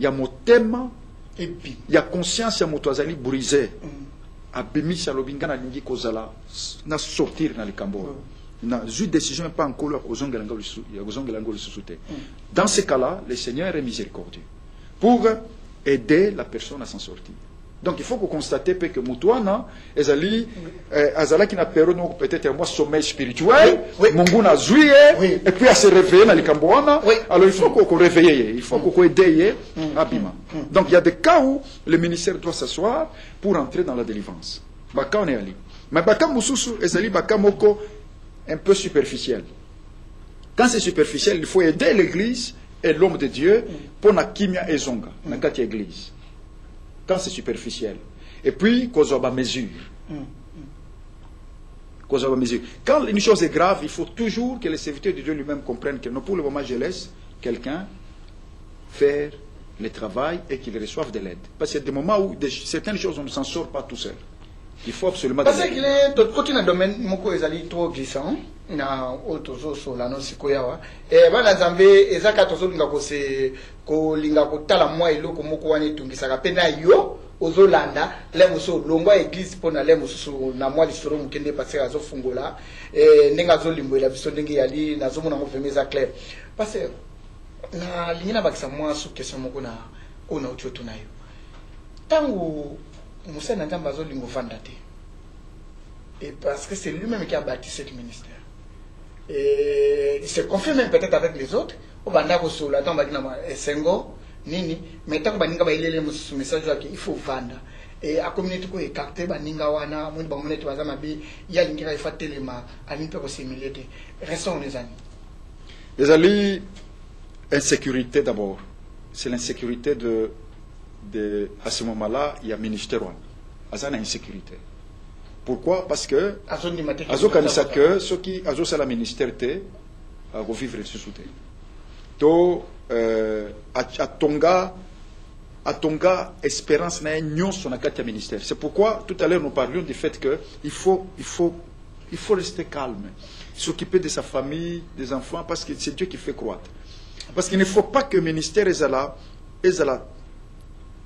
il y a mon thème, il y a conscience, il y a mon toazali brisé. Abimi salobinga na lingi kozala na sortir na likambo. Na une décision pas encore aux onglango le sous-souté. Dans ce cas-là, le Seigneur est miséricordieux pour aider la personne à s'en sortir. Donc il faut que constater que Moutouana, Ezali, Azala qui n'a perdu peut-être un sommeil spirituel, Mungu n'a joué, et puis à se réveiller dans les Cambouana. Alors il faut qu'on réveille, il faut qu'on aide Abima. Donc il y a des cas où le ministère doit s'asseoir pour entrer dans la délivrance. Baka on est allé. Mais Baka Moussousou, Ezali Baka Moko, un peu superficiel. Quand c'est superficiel, il faut aider l'église et l'homme de Dieu pour la kimia et zonga, dans la église. Quand c'est superficiel. Et puis, qu'on a mesure. Quand une chose est grave, il faut toujours que les serviteurs de Dieu lui-même comprennent que non, pour le moment, je laisse quelqu'un faire le travail et qu'il reçoive de l'aide. Parce qu'il y a des moments où certaines choses, on ne s'en sort pas tout seul. Il faut absolument... Parce qu'il est dans le domaine, moko ezali trop glissant. Na otozo so la no sikoyawa e bana zambe ezaka tozo linga ko se ko linga ko tala mwa eloko moko wani tungisa ka pena yo ozolanda le muso longwa église pona le muso na mwa lisoro mukende passer azo fungola ndenga zo limboela biso ndenge yali na zo mona mo vemeza clair parce na lingina bakisa mwa su question moko na ona uchoto nayo tangu musa na ndamba zo lingo fandate et parce que c'est lui-même qui a bâti ce ministère. Et il se confie même peut-être avec les autres. Au bandako sur la tombe d'Inama Sengo, Nini, mais tant que Baninga va y aller ce message il faut vendre. Et à communauté ko écarté Baninga wana, mon bamonete wazamabi, ya lingira ifatelema, alimpe ko similité. Restons les amis. Les alliés, insécurité d'abord. C'est l'insécurité à ce moment-là, il y a ministère. Azana insécurité. Pourquoi? Parce que Azo kanisa que ceux qui Azo c'est la ministère te à revivre ce soutien. To à Tonga espérance na union sur la carte ministère. C'est pourquoi tout à l'heure nous parlions du fait que il faut rester calme, s'occuper de sa famille, des enfants parce que c'est Dieu qui fait croître. Parce qu'il ne faut pas que le ministère est là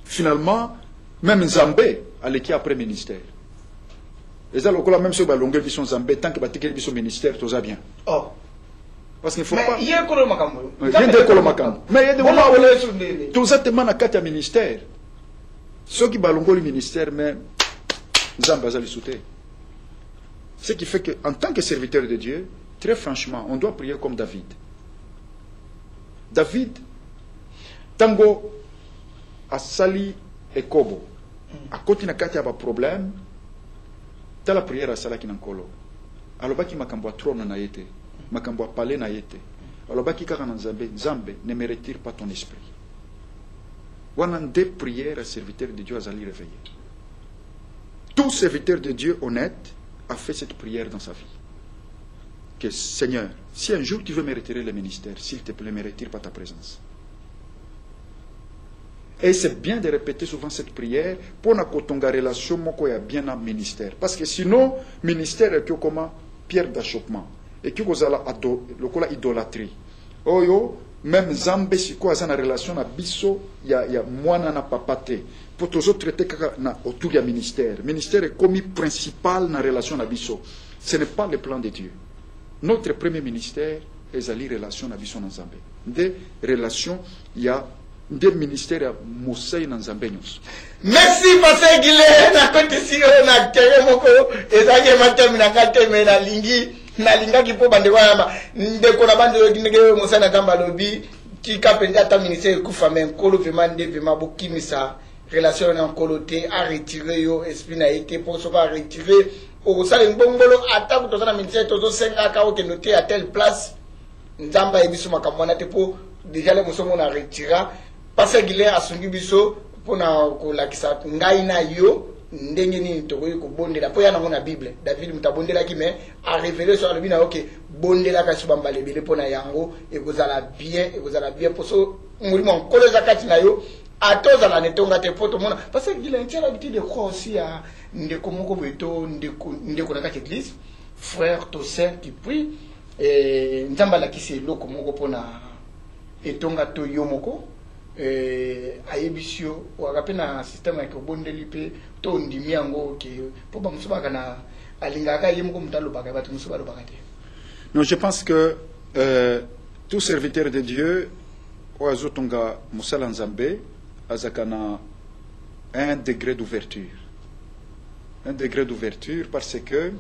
finalement même Zambé à l'équipe après ministère. Et ça, même si on a longueur vision Zambé, tant que tu as son ministère, tout va bien. Oh. Parce qu'il ne faut pas. Il y a un colomacambo. Mais il y a des moments où tout ça te demande à 4 ministères. Ceux qui ont le ministère, mais Zambé a le soutien. Ce qui fait qu'en tant que serviteur de Dieu, très franchement, on doit prier comme David. David, Tango, Asali et Kobo. À côté de il y a un problème. Dans la prière à Salaki Nankolo, alors baki makambo a trône na yete, makambo a palais na yete, alors baki kaka na Nzambe ne me retire pas ton esprit. Wanan des prières à serviteur de Dieu à Zali réveillé. Tout serviteur de Dieu honnête a fait cette prière dans sa vie. Que Seigneur, si un jour tu veux me retirer le ministère, s'il te plaît, ne me retire pas ta présence. Et c'est bien de répéter souvent cette prière pour que la relation soit bien dans le ministère. Parce que sinon, le ministère est comme pierre d'achoppement. Et que vous avez idolâtrie. Oyo, même Zambé, si vous avez une relation avec Bisso, il y a moi na papate. Pour tous autres traiter autour du ministère. Le ministère est comme principal dans la relation avec Bisso. Ce n'est pas le plan de Dieu. Notre premier ministère est la relation avec Bisso dans Zambé. Des relations, il y a des ministères Mosei dans Zambénios. Merci Pasteur Guillet na kotisi na kere moko ezake matemi na kateme na lingi na linga kipo bande wana ndeko na bande ngeke Mosei na tamba lobi tika penza ta ministère ekufa mais nkolo vraiment nde vraiment bokimisa relation na nkolo te a retirer yo esprit na été pour so va retirer au sala ngongolo ata kutoza na ministère tozo senga ka o ke noter à telle place nzamba ebiso makambo na te po déjà le musomo na retira parce qu'il est asungi biso pona ko lakisa ngai na yo ndenge nini tokoyi kobondela po yana ngona bible David mutabondela ki mais a révéler sur le bina OK bondela ka subamba lebele pona yango ekozala bien poso ngulimo nkolo zakati na yo atoza la netonga te poto mona parce qu'il a une l'habitude de croire aussi à ndeko moko beto ndeko na kati église frère to sœur qui prie et nzamba la kisi loko moko pona etonga to yomoko ayebisio wakapena système ya kobondeli pe to ndimi yango ke po ba musuba kana alingaka yemoko mutalo baka batu musuba lo bakate. Non, je pense que tout serviteur de Dieu oazotonga musala nzambe azakana un degré d'ouverture parce que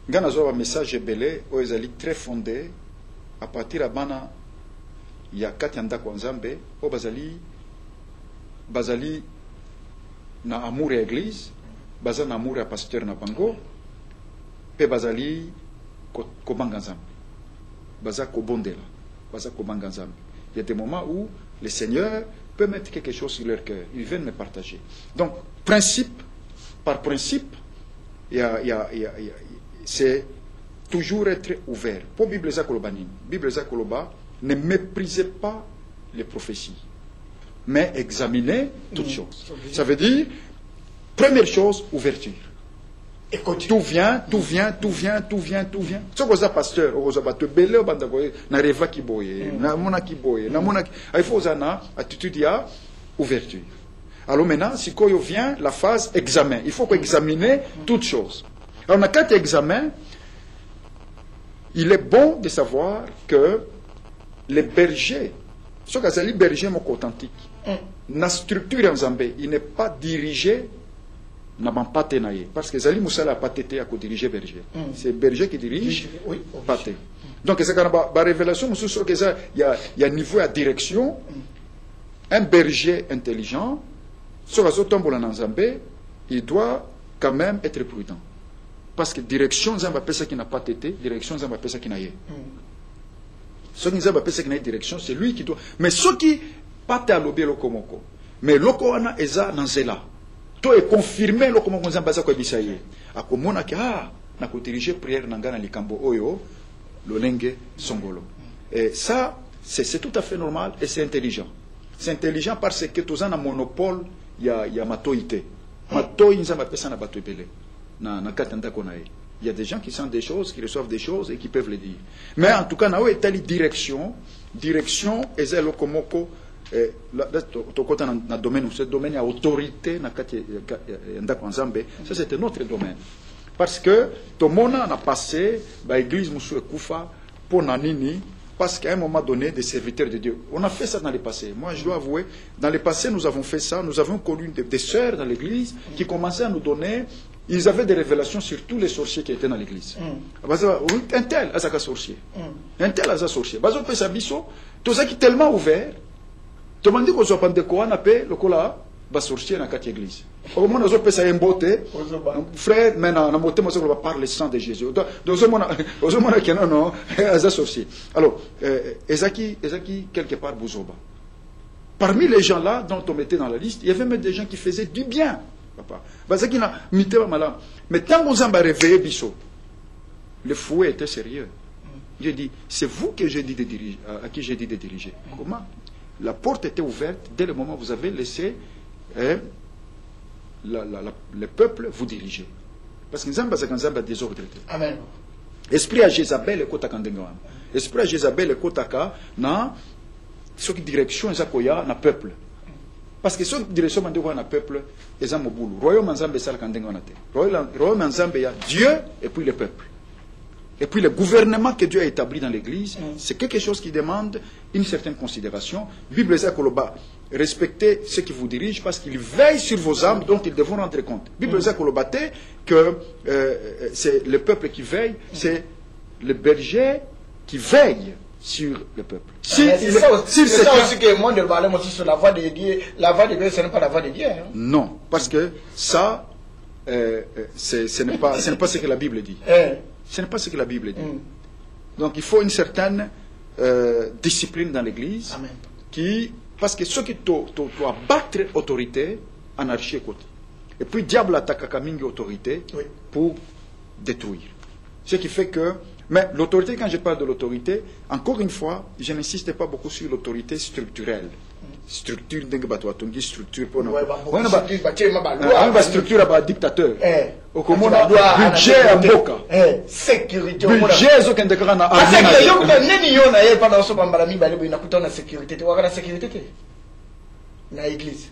ngana zo un message belé oezali très fondé à partir abana ya katianda kwa nzambe o bazali na amour ya église baza na amour ya pasteur na bango pe bazali kobanga nzambe baza kobondela baza kobanga nzambe. Il y a des moments où le Seigneur peut mettre quelque chose sur leur cœur, ils viennent me partager. Donc principe par principe c'est toujours être ouvert. Pour Bible Zakolobanin, Bible Zakoloba, ne méprisez pas les prophéties, mais examinez toutes choses. Ça veut dire, première chose, ouverture. Tout vient. Ce que ça pasteur, on va te belé au bandagoye, na reva ki boye, na mona ki boye, na mona ki. Il faut zana attitude ya ouverture. Alors maintenant, si quand vient la phase examen, il faut examiner toutes choses. Alors dans quatre examens, il est bon de savoir que les bergers, ce que c'est les bergers authentique, la structure en Zambie, il n'est pas dirigé n'a pas tenaillé parce que Zali Moussala a pas été à diriger berger. C'est berger qui dirige, pas té. Donc c'est quand la révélation, il y a niveau à direction. Un berger intelligent, sur la zone en Zambie, il doit quand même être prudent. Parce que direction Zamba pesa qui n'a pas été, direction Zamba pesa qui n'a yé. Ce qui Zamba pesa qui n'a direction, c'est lui qui doit. Mais ce qui pas à l'obé lokomoko, mais lokoana eza nanzela. Tout est confirmé le comment on s'embasa quoi bisaye. A komona ki na ko diriger prière nangana likambo oyo lolenge songolo. Et ça c'est tout à fait normal et c'est intelligent. C'est intelligent parce que tous en a monopole il y a matoïté. Matoi nzamba pesa na bato ebele. Na katanda konae. Il y a des gens qui sentent des choses, qui reçoivent des choses et qui peuvent les dire. Mais en tout cas na o etali direction ezelo komoko dans domaine où ce domaine a autorité ça c'est un autre domaine parce que tout le monde a passé l'église Moussou Koufa pour Nanini parce qu'à un moment donné des serviteurs de Dieu on a fait ça dans le passé. Moi je dois avouer dans le passé nous avons fait ça. Nous avons connu des sœurs dans l'église qui commençaient à nous donner. Ils avaient des révélations sur tous les sorciers qui étaient dans l'église. Un tel a sorcier, un tel a sorcier. Bazo fait sa biso tout ça qui est tellement ouvert. Tout le monde dit qu'on soit pas de quoi on appelle le cola va sortir dans quatre églises. Au moins nous avons fait beauté. Frère maintenant on a monté moi on va parler sang de Jésus. Donc aux hommes qui non as sorcier. Alors Ezaki quelque part Bouzoba. Parmi les gens là dont on mettait dans la liste, il y avait même des gens qui faisaient du bien. Papa. Bazaki na mité malin. Mais tant qu'on s'en va réveiller biso. Le fouet était sérieux. J'ai dit c'est vous que j'ai dit de diriger à qui j'ai dit de diriger. Comment? La porte était ouverte dès le moment où vous avez laissé le peuple vous diriger. Parce que Nzamba Zakanzamba désordre. Amen. Esprit à Jézabel et Kotaka Ndengam. Esprit à Jézabel et Kotaka na ce qui direction Zakoya na peuple. Parce que ce qui direction Mandego na peuple est un moboulou. Royaume Nzambe sal Kandenganate. Royaume Nzambe ya Dieu et puis le peuple. Et puis le gouvernement que Dieu a établi dans l'église, c'est quelque chose qui demande une certaine considération. Bible Zakoloba, respectez ceux qui vous dirigent parce qu'ils veillent sur vos âmes dont ils devront rendre compte. Bible Zakoloba, que c'est le peuple qui veille, c'est le berger qui veille sur le peuple. C'est ça aussi que le monde de parler aussi sur la voie de Dieu. La voie de Dieu, ce n'est pas la voie de Dieu. Hein? Non, parce que ça, ce n'est pas ce que la Bible dit. Ce n'est pas ce que la Bible dit. Donc il faut une certaine discipline dans l'Église parce que ce qui doit battre autorité, anarchie côté. Et puis diable attaque à mingi autorité pour détruire. Ce qui fait que, mais l'autorité, quand je parle de l'autorité, encore une fois, je n'insiste pas beaucoup sur l'autorité structurelle. Structure structure pour nous. Structure à dictateur. Au commun, budget à boca. Sécurité. Budget au Kendekana. Na église.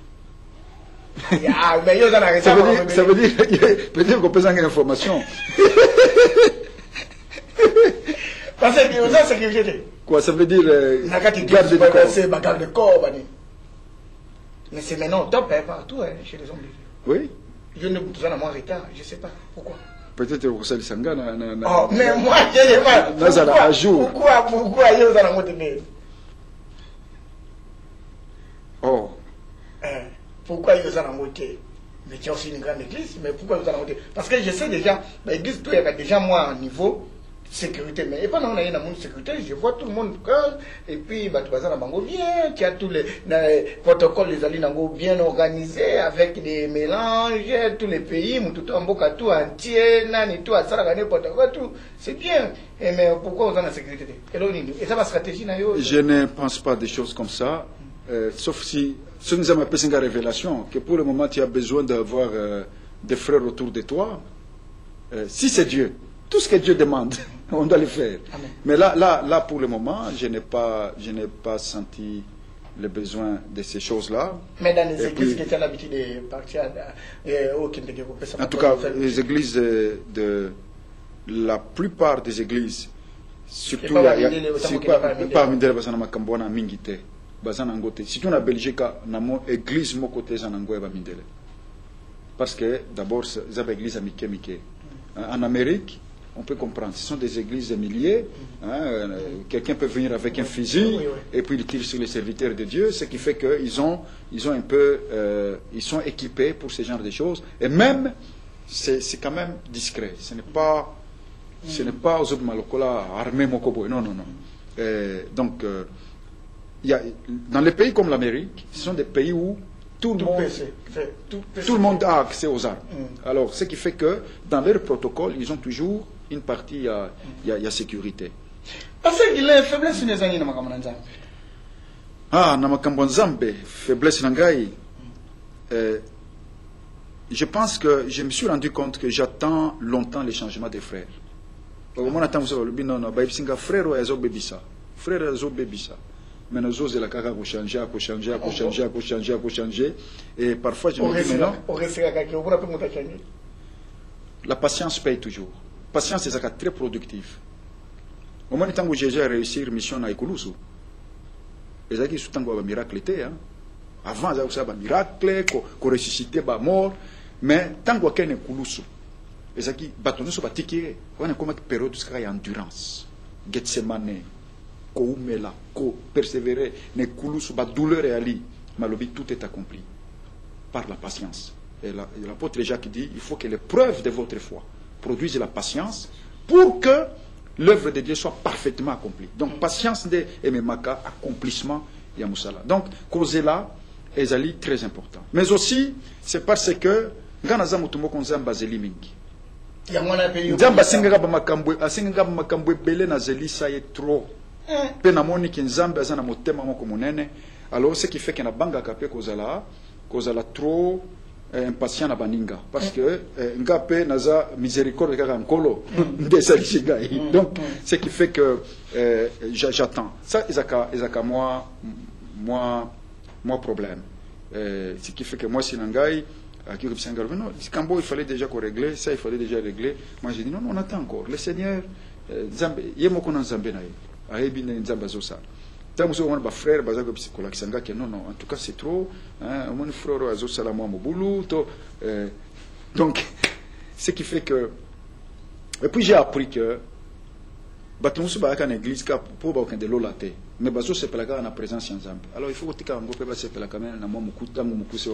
Ça veut dire peut-être qu'on peut avoir une information. Parce que vous avez sécurité. Quoi, ça veut dire garde de corps. C'est garde de corps. Mais c'est maintenant top partout chez les hommes. Oui. Je ne vous en ai moins retard, je ne sais pas pourquoi. Peut-être que c'est le Sanga. Oh, mais moi, je ne sais pas. Pourquoi ils ont monté? Oh. Pourquoi ils ont monté? Mais tu as aussi une grande église, mais pourquoi ils ont monté? Parce que je sais déjà, l'église, il y a déjà moi un niveau sécurité. Mais pendant qu'on a une sécurité, je vois tout le monde et puis tu vas bien, tu as tous les protocoles, les alliés bien organisés avec des mélanges, tous les pays, tout en boca, tout entier, tout à ça, tout. C'est bien. Mais pourquoi on a la sécurité? Et ça va stratégie? Je ne pense pas des choses comme ça, sauf si nous avons une révélation que pour le moment tu as besoin d'avoir des frères autour de toi. Si c'est Dieu, tout ce que Dieu demande, on doit le faire. Amen. Mais là, pour le moment, je n'ai pas senti le besoin de ces choses-là. Mais dans les églises qui ont l'habitude de partir en tout cas, les églises la plupart des églises, surtout parmi les si tu as Belgique, l'église côté parce que d'abord, c'est une église amicale. En Amérique, on peut comprendre, ce sont des églises de milliers. Quelqu'un peut venir avec un fusil et puis il tire sur les serviteurs de Dieu, ce qui fait qu'ils ont un peu, ils sont équipés pour ce genre de choses. Et même, c'est quand même discret. Ce n'est pas aux autres malokola armés mokobo. Non. Donc, dans les pays comme l'Amérique, ce sont des pays où tout le monde a accès aux armes. Alors, ce qui fait que dans leur protocole, ils ont toujours une partie, il y a sécurité. Parce qu'il y a une faiblesse sur les années dans Nzambe. Namakambo Nzambe, faiblesse Nangai. Je pense que je me suis rendu compte que j'attends longtemps les changements des frères. Au moment où frère Azo Bebisa. Mais nous osons la caca pour changer. Et parfois, je me dis, mais non. La patience paye toujours. Patience, c'est très productif. Au moment où j'ai réussi la mission à Ekulusu, les amis sont un miracle. Avant, ils avaient un miracle, qu'on ressuscitait les morts. Mais tant qu'on a Ekulusu, les amis sont fatigués. On a comme une période d'endurance. Getsemane. Koumela, ko persévérer, ne kulusu ba douleur et ali, malobi tout est accompli par la patience. Et l'apôtre Jacques dit, il faut que les preuves de votre foi produisent la patience pour que l'œuvre de Dieu soit parfaitement accomplie. Donc patience de Ememaka, accomplissement Yamusala. Donc cause là, ezali très important. Mais aussi, c'est parce que Ganaza mutumo konzamba zeli mingi. Nzamba singa ba makambwe belé na zeli ça est trop. Penamoni ki nzambe azana motema moko monene. Alors ce qui fait que na banga kapé kozala trop impatient na baninga parce que ngape naza miséricorde kaka nkolo ndesali shigai. Donc ce qui fait que j'attends. Ça izaka moi problème. Ce qui fait que moi sinangai non, Cambo, il fallait déjà qu'on règle, ça il fallait déjà régler. Moi j'ai dit non, on attend encore. Le Seigneur, Zambé, yemoko na Zambé na frère non, en tout cas c'est trop. Mon frère donc, ce qui fait que. Et puis j'ai appris que Batumusu ba kan église ka pour ba kan de lolate. Mais bazo se pelaka na présence ensemble. Alors il faut que ngo pe ba se pelaka na mo mukuta mo mukuse.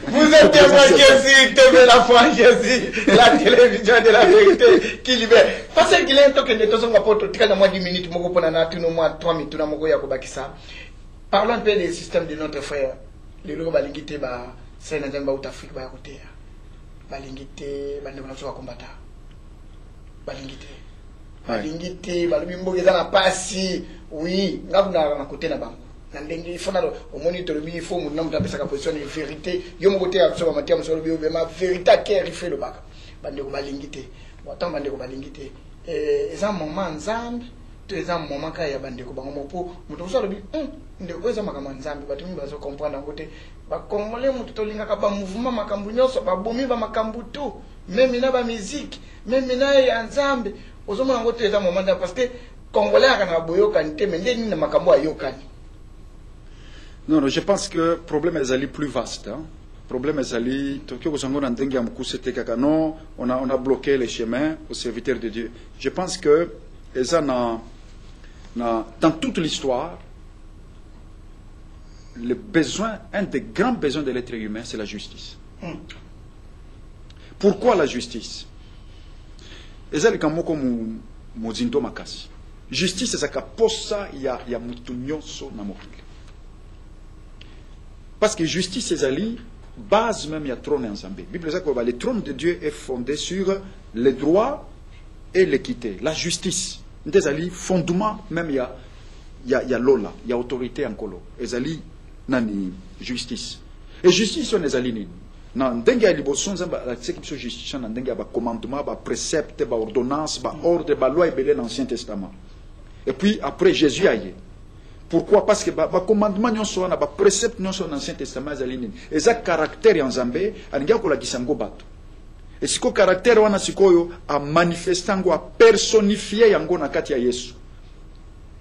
Vous êtes témoin Jésus, TV la foi Jésus, la télévision de la vérité qui libère. Parce qu'il est un token de tozo ngapoto tika na moi 10 minutes moko pona na tuno moi 3 minutes na moko ya ko bakisa. Parlons un peu des systèmes de notre frère. Les logo balingité ba c'est na nzamba out Afrique ba côté. Balingité bande na so combattre. Balingité. Balingité balobi mboge za na pasi. Oui, ngabuna na côté na bango. Nandenge il faut na au moniteur bi il faut mon nom d'appeler sa position de vérité. Yo mo côté absolument Mathieu Msolo bi ma vérité qui est fait le bac. Bande ko balingité. Watam bande ko balingité. Eza moment nzambe. Eza moment ka ya bande ko bango mopo. Muto so bi ndeko eza makama nzambe batumi bazo comprendre ngote ba congolais muto tolinga ka ba mouvement makambu nyoso ba bomi ba makambu tu même na ba musique même na ya nzambe ozomona ngote eza moment nda parce que congolais akana boyoka nte mais ndeni na makambu ayokani. Non, non, je pense que le problème est allé plus vaste. Hein. Le problème est allé. Non, on a bloqué les chemins aux serviteurs de Dieu. Je pense que dans toute l'histoire, le besoin, un des grands besoins de l'être humain, c'est la justice. Pourquoi la justice? Justice, c'est ça que posa ya mutunyoso na mokili. Parce que justice, c'est la base même, il y a trône en Zambie. La Bible dit que le trône de Dieu est fondé sur le droit et l'équité. La justice. C'est fondement, même il y a l'ola, il y a autorité en colo. Et c'est justice. Et justice, on est allé. Dans dengue liboson zamba ce qui justice dans dengue ba commandement ba précepte ba ordonnance ba ordre ba loi et dans l'Ancien Testament. Et puis après Jésus a yé. Pourquoi? Parce que le commandement non soit na ba précepte non soit dans l'Ancien Testament zalini. Et ça caractère en Zambie alinga ko la gisango bato. Et ce caractère wana sikoyo a manifestango a personnifier yango na kati ya Yesu.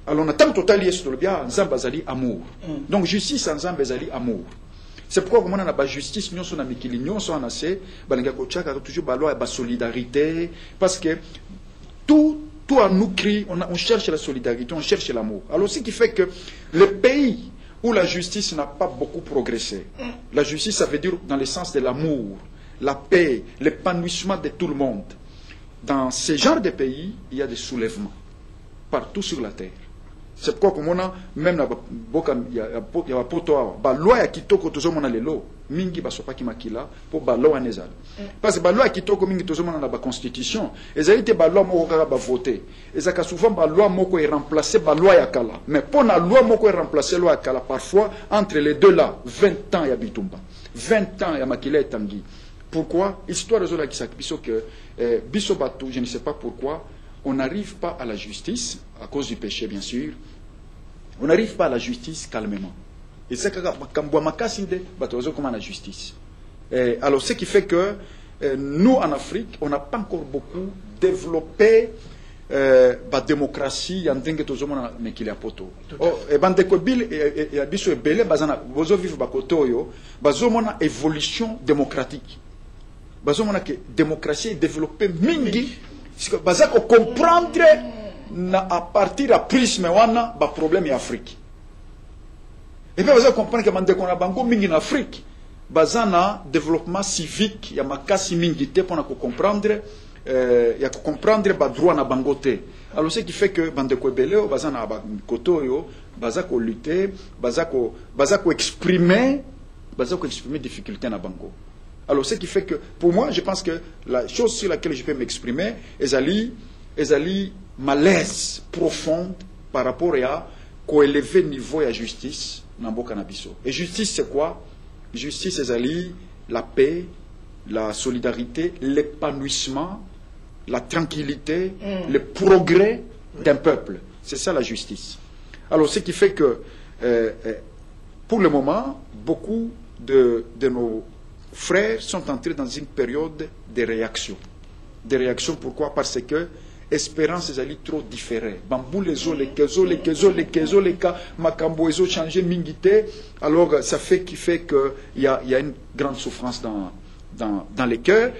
Alors na tant total Yesu le bien Nzamba zali amour. Donc justice en Zambie zali amour. C'est pourquoi comme on a la justice nous sommes na mikili nous sommes assez balinga ko chaka toujours ba loi ba solidarité parce que tout à nous crie, on cherche la solidarité, on cherche l'amour. Alors, ce qui fait que le pays où la justice n'a pas beaucoup progressé, la justice, ça veut dire dans le sens de l'amour, la paix, l'épanouissement de tout le monde. Dans ce genre de pays, il y a des soulèvements partout sur la terre. C'est pourquoi, comme on a, même il y a un potoa, la loi à Kitoko, tout le monde a les lois. Mingi basopa ki makila pour ba loi nezal parce que ba loi kitoko mingi tozomona na ba constitution ezalite ba loi moko kaka ba voter ezaka souvent ba loi moko est remplacer ba loi ya kala mais pour na loi moko est remplacer loi ya kala parfois entre les deux là 20 ans ya bitumba 20 ans ya makila etangi. Pourquoi? Histoire de zola qui s'akiso que biso batou, je ne sais pas pourquoi on n'arrive pas à la justice à cause du péché bien sûr. On n'arrive pas à la justice calmement. Et c'est comme la justice. Alors, ce qui fait que nous, en Afrique, on n'a pas encore beaucoup développé la démocratie en tant que tout le monde mais qu'il y a poto. Et bandekobil et abiso ebele bazana bozo vivre bakoto yo bazomona évolution démocratique. Bazomona que démocratie est développée mingi bazako comprendre na à partir à prisme wana ba problème en Afrique. Et puis vous allez comprendre que mandeko na bango mingi en Afrique bazana développement civique ya makasi mingi te pour comprendre ya comprendre ba droit na bangote. Alors ce qui fait que bandeko ebele bazana ba koto yo bazako lutter bazako exprimer difficulté na bango. Alors ce qui fait que pour moi je pense que la chose sur laquelle je peux m'exprimer ezali malaise profonde par rapport à élever niveau de justice dans le cannabis. Et justice c'est quoi? Justice c'est la paix, la solidarité, l'épanouissement, la tranquillité, le progrès d'un peuple. C'est ça la justice. Alors ce qui fait que pour le moment, beaucoup de nos frères sont entrés dans une période de réaction. De réaction pourquoi? Parce que espérance est trop différée. Bambou les os, les cas, makambo les os changé mingité. Alors ça fait qu'il y a une grande souffrance dans les cœurs.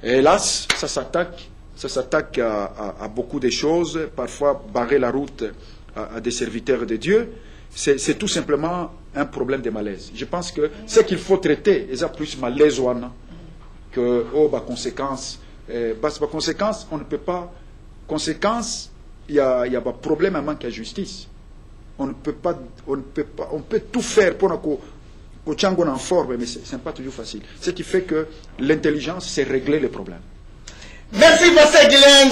Et hélas, ça s'attaque ça s'attaque à beaucoup de choses, parfois barrer la route à des serviteurs de Dieu. C'est tout simplement un problème de malaise. Je pense que ce qu'il faut traiter, c'est plus malaise que conséquence. Conséquence, on ne peut pas. Conséquence, il y a un problème, un manque de justice. On peut tout faire pour qu'on tienne en forme, mais ce n'est pas toujours facile. Ce qui fait que l'intelligence, c'est régler les problèmes. Merci, Pasteur Guilain.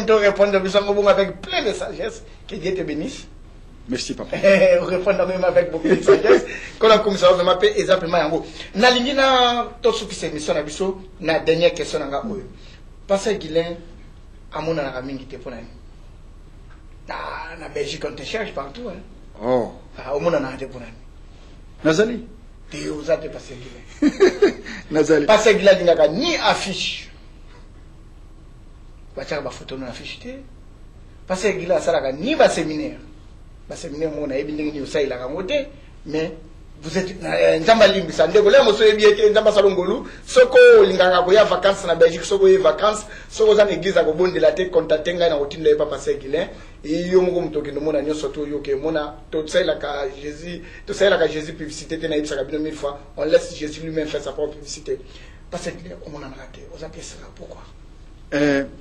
Pour répondre avec plein de sagesse. Que Dieu te bénisse. Merci, papa. Répondre même avec beaucoup de sagesse. Quand on commence à m'appeler exactement yango. Na lingina to suffisant émission na biso na dernière question nga oyo. Pasteur Guilain amona na mingi te pona. Na Belgique on te cherche partout hein. Oh. Omona na te pona. Nazali. Te osate Pasteur Guilain. Nazali. Pasteur Guilain dinga ni affiche. Bacha ba photo na affiche te. Pasteur Guilain salaka ni ba séminaire. Ba séminaire mo na ebindingi ni usaila ka ngote mais vous êtes nzamba limbisa ndeko le moso ebiete nzamba salongolu soko linganga ko ya vacances na Belgique soko ya vacances soko za église ko bondela te kontatenga na otinda pa Pasteur Guilain et yo moko mutoki no mona nyoso to yo ke mona to tsela ka Jésus publicité te na ibisa ka bino 1000 fois on laisse Jésus lui-même faire sa propre publicité. Pasteur Guilain on mona raté aux appels ça pourquoi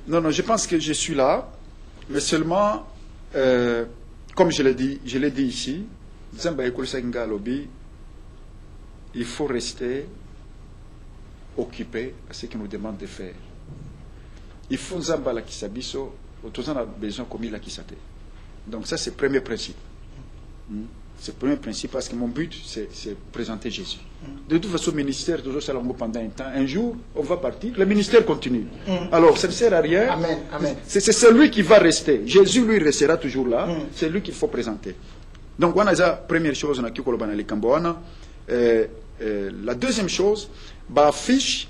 non, je pense que je suis là, mais seulement comme je l'ai dit ici, il faut rester occupé à ce qu'il nous demande de faire. Il faut Zamba la kisabiso, autour a besoin comme il a kisate. Donc ça c'est le premier principe. C'est le premier principe parce que mon but c'est présenter Jésus. De toute façon, le ministère, toujours ça pendant un temps. Un jour, on va partir, le ministère continue. Alors, ça ne sert à rien. Amen, amen. C'est celui qui va rester. Jésus, lui, restera toujours là. C'est lui qu'il faut présenter. Donc, on a la première chose, la deuxième chose, fiche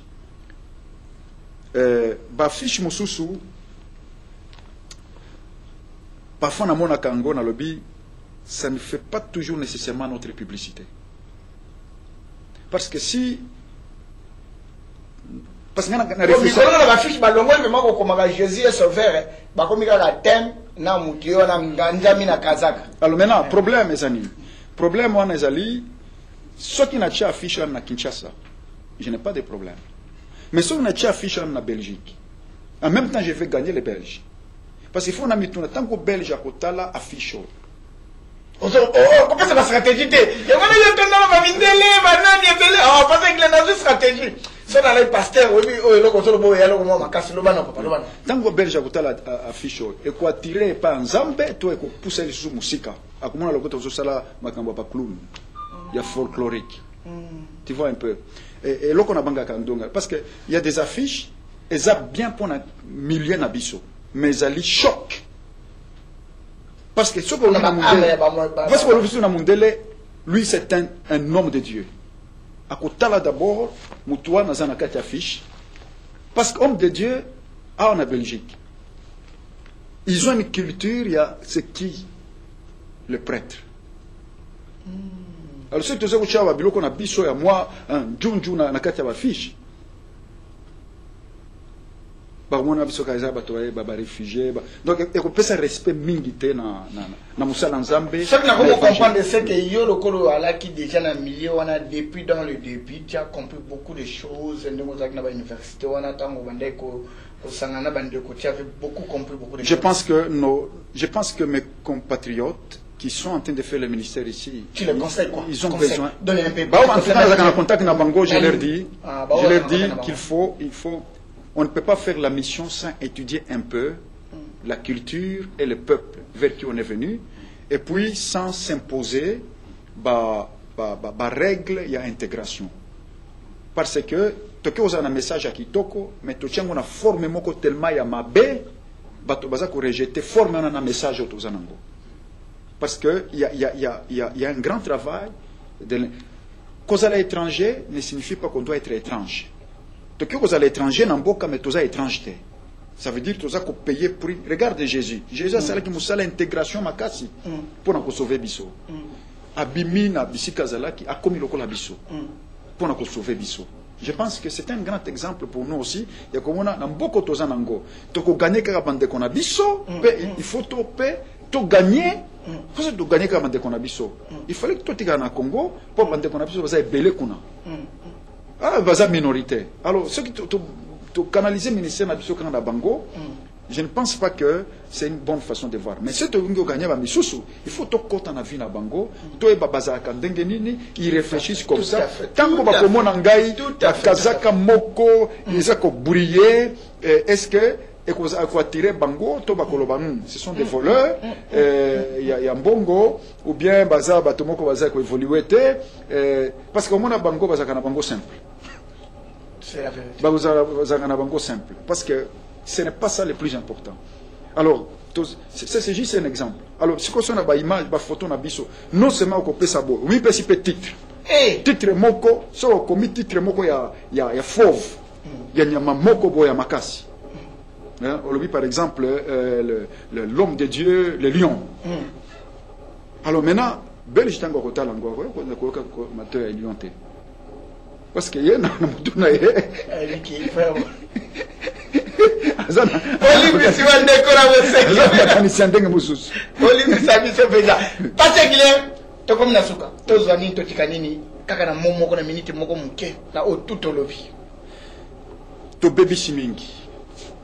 Moussousou, parfois, dans mon Kango, dans le lobby, ça ne fait pas toujours nécessairement notre publicité. Parce que si... Parce que Jésus est sauveur, alors maintenant, problème, mes amis. Problème, moi, mes amis, ceux qui n'ont pas affiché en Kinshasa, je n'ai pas de problème. Mais ceux qui n'ont pas affiché en Belgique, en même temps, je vais gagner les Belges. Parce qu'il faut que nous tant que Belges à affiche. Oh, comment c'est la stratégie? Il y a une stratégie. C'est dans les pasteurs, oui, tant que Belge a affiché, et quoi tirer par un zambe, toi, et quoi pousser sur musique. À comment le côté de ça, ma camba pas clown. Il y a folklorique. Tu vois un peu. Et là, on a banga kandonga. Parce qu'il y a des affiches, et ça bien pour un millier d'abisso. Mais ça les choque. Parce que ce qu'on a Mundele, lui c'est un homme de Dieu. À côté là d'abord, Moutoua dans un affiche. Parce qu'homme de Dieu, en Belgique, ils ont une culture, il y a c'est qui? Le prêtre. Alors ce que tu sais, qu'on a biso et moi, un Junju na affiche. Donc, il peut se respect mingité na Moussa Nzambe. Ce que nous comprenons, c'est que Yolo Kolo ala qui déjà dans le milieu, on a depuis dans le début, tu as compris beaucoup de choses. Nous avons à l'université, on a beaucoup compris beaucoup de choses. Je pense que mes compatriotes qui sont en train de faire le ministère ici, tu les conseilles quoi? Ils ont besoin. Donner un peu. Je leur dis qu'il faut. On ne peut pas faire la mission sans étudier un peu la culture et le peuple vers qui on est venu, et puis sans s'imposer règles et intégration. Parce que tu as un message à Kitoko, mais tu as une forme tellement mabe, tu as rejeté forme un message aux Zanango. Parce qu'il y a un grand travail. Cause à l'étranger ne signifie pas qu'on doit être étrange. Donc, vous allez l'étranger, mais vous êtes étranger. Ça veut dire que vous allez payer pour. Regardez Jésus. Jésus a dit que vous allez l'intégration pour nous sauver Bisso. Abimi na bisika zalaki a commis le biso pour nous sauver Bisso. Je pense que c'est un grand exemple pour nous aussi. Il y a comme on a beaucoup de choses. Tu peux gagner quand on a biso, il faut to gagner. Il faut gagner quand on a biso. Il fallait que tu gagnes au Congo pour que on a biso, ça belé kuna. Ah, c'est minorité. Alors, ceux qui tu canaliser le ministère de l'Abisso dans Bango, je ne pense pas que c'est une bonne façon de voir. Mais si tu veux gagner, il faut que tu aies vie dans Bango, tu aies ils réfléchissent comme ça. Tant que tu as Kazaka Moko, ils ont brillé, est-ce que attirer Bango, ce sont des voleurs, il y a un bongo, ou bien Baza Batomoko Baza qui évolue, parce que mon Bango, Baza Bango simple. C'est la vérité. Simple. Parce que ce n'est pas ça le plus important. Alors, c'est juste un exemple. Alors, si on a une image, une photo, non seulement on peut savoir, oui, parce que titre. Titre moko, si on commet titre moko, il y a fauve, il y a moko, il y a makasi. On le dit par exemple, l'homme de Dieu, le lion. Alors maintenant, Belge tango kota lango, ko mateur est lion. Parce que il y a un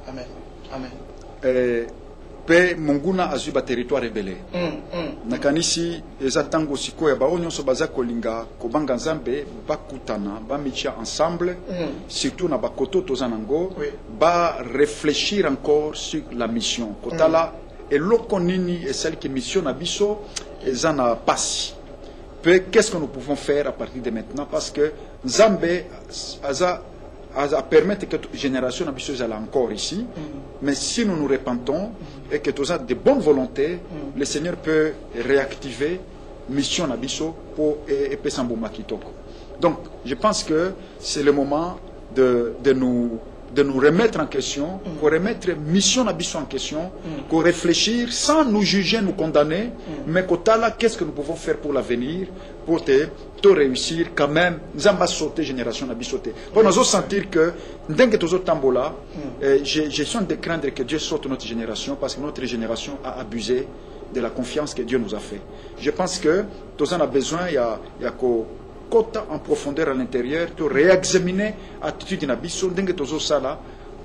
Amen. Amen. Pe monguna azuba territoire rebelle. Nakanisi eza tango sikoya ba onyo so baza kolinga kobanga nzambe bakutana ba mitia ensemble surtout na bakoto tozanango ba réfléchir encore sur la mission. Kotala eloko nini et celle qui mission na biso eza na pasi. Pe qu'est-ce que nous pouvons faire à partir de maintenant parce que nzambe à permettre que la génération ambitieuse est encore ici, mais si nous nous repentons et que nous avons de bonnes volontés, le Seigneur peut réactiver mission Nabiso pour Epesambouma Kitoko. Donc, je pense que c'est le moment de nous remettre en question, pour remettre mission Nabiso en question, pour réfléchir sans nous juger, nous condamner, mais qu'est-ce que nous pouvons faire pour l'avenir, pour te réussir quand même, nous avons sauté génération n'a sauté. Pour nous sentir que dès que nous tambola, j'ai sens de craindre que Dieu saute notre génération parce que notre génération a abusé de la confiance que Dieu nous a fait. Je pense que nous avons besoin, il y a quota en profondeur à l'intérieur, de réexaminer l'attitude de biso, dès que nous ça là,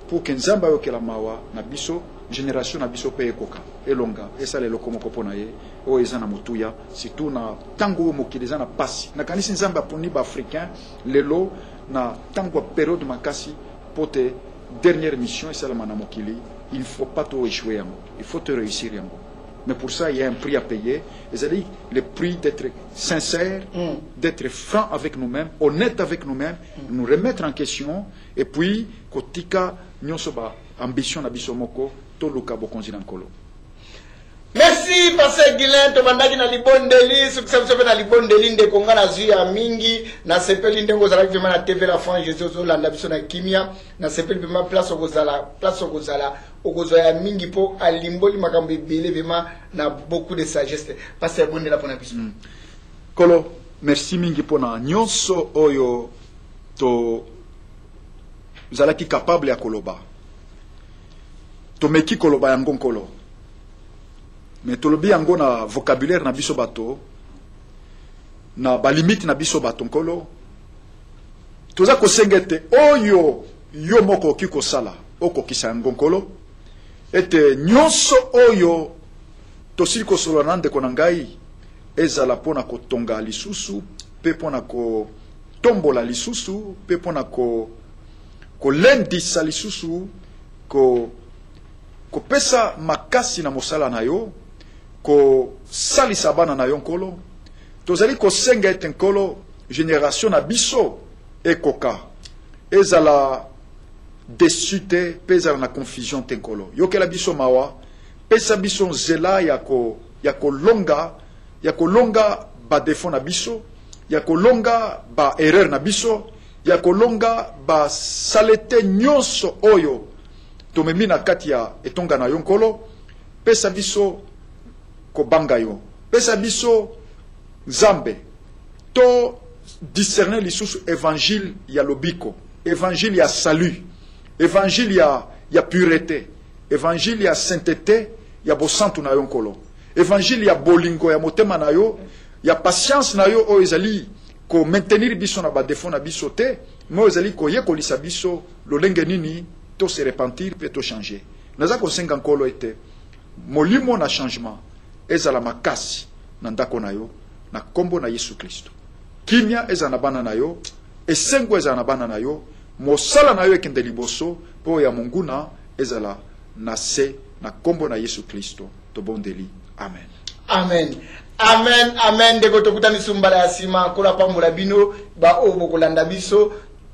pour que nous avons que la mawa na biso génération na biso pe ekoka elonga esa le lokomoko pona ye o eza na mutuya surtout na tango mokili eza na pasi na kanisi nzamba poni ba africain lelo na tango période makasi pote dernière mission esa la mana mokili il ne faut pas tout échouer yango il faut te réussir yango mais pour ça il y a un prix à payer c'est-à-dire le prix d'être sincère d'être franc avec nous-mêmes honnête avec nous-mêmes nous remettre en question et puis kotika nyonso ba ambition na biso moko merci Pasteur Guilain tobandaki na libondeli sukusabiso na libondeli ndeko nga na zuya mingi na sepeli ndengo zala vima na TV la France Jésus olanda biso na kimia na sepeli vima place okozala okozoya mingi po alimboli makambo ebele vima na beaucoup de sagesse Pasteur bondela pona biso kolo merci mingi pona nyonso oyo to zalaki capable ya koloba tomeki koloba yango nkolo mais tolobi yango na vocabulaire na biso bato na balimite na biso bato nkolo toza kosengete oyo yo moko oki kosala okokisa yango nkolo ete nyonso oyo tosili kosolola na ndeko na ngai ezala mpona kotonga lisusu mpe mpona kotombola lisusu mpe mpona kolendisa lisusu kopesa makasi na mosala na yo kosalisa bana na yo nkolo tozali kosenga ete nkolo génération na biso ekoka ezala desu te mpe ezala na confusion te nkolo yokela biso mawa pesa biso nzela ya kolonga badefo na biso ya kolonga ba erreur na biso ya kolonga ba salete nyonso oyo tomemi na kati ya etonga na yo nkolo pesa biso kobanga yo pesa biso nzambe to discerner lisusu évangile ya lobiko, évangile ya salut, évangile ya pureté, évangile ya sainteté, ya bosantu na yo nkolo, évangile ya bolingo ya motema na yo, ya patience na yo oyo ezali ko maintenir biso na ba défaut na biso te, mais ezali ko yekolisa biso lolenge nini to se repentir pe to changer. Naza ko senga nkolo ete molimo na changement ezala makasi na ndako na yo na kombo na Yesu Kristo. Kimia ezana bana na yo, esengo ezana bana na yo, mosala na yo ekende liboso po ya monguna ezala na se na kombo na Yesu Kristo to bondeli. Amen. Amen. Amen. Amen. Deko tokutani sumbala ya sima kola pambola bino ba o bokolanda biso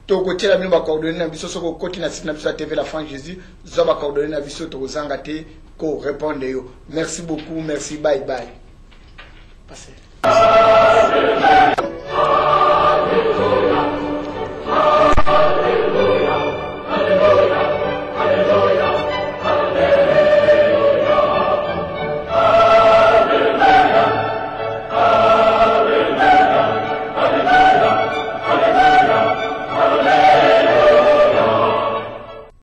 toko tela bino ba coordonner na biso soko koti na site na biso TV La Foi en Jésus zo ba coordonner na biso to zanga te ko répondre yo. Merci beaucoup. Merci. Bye bye. Passez.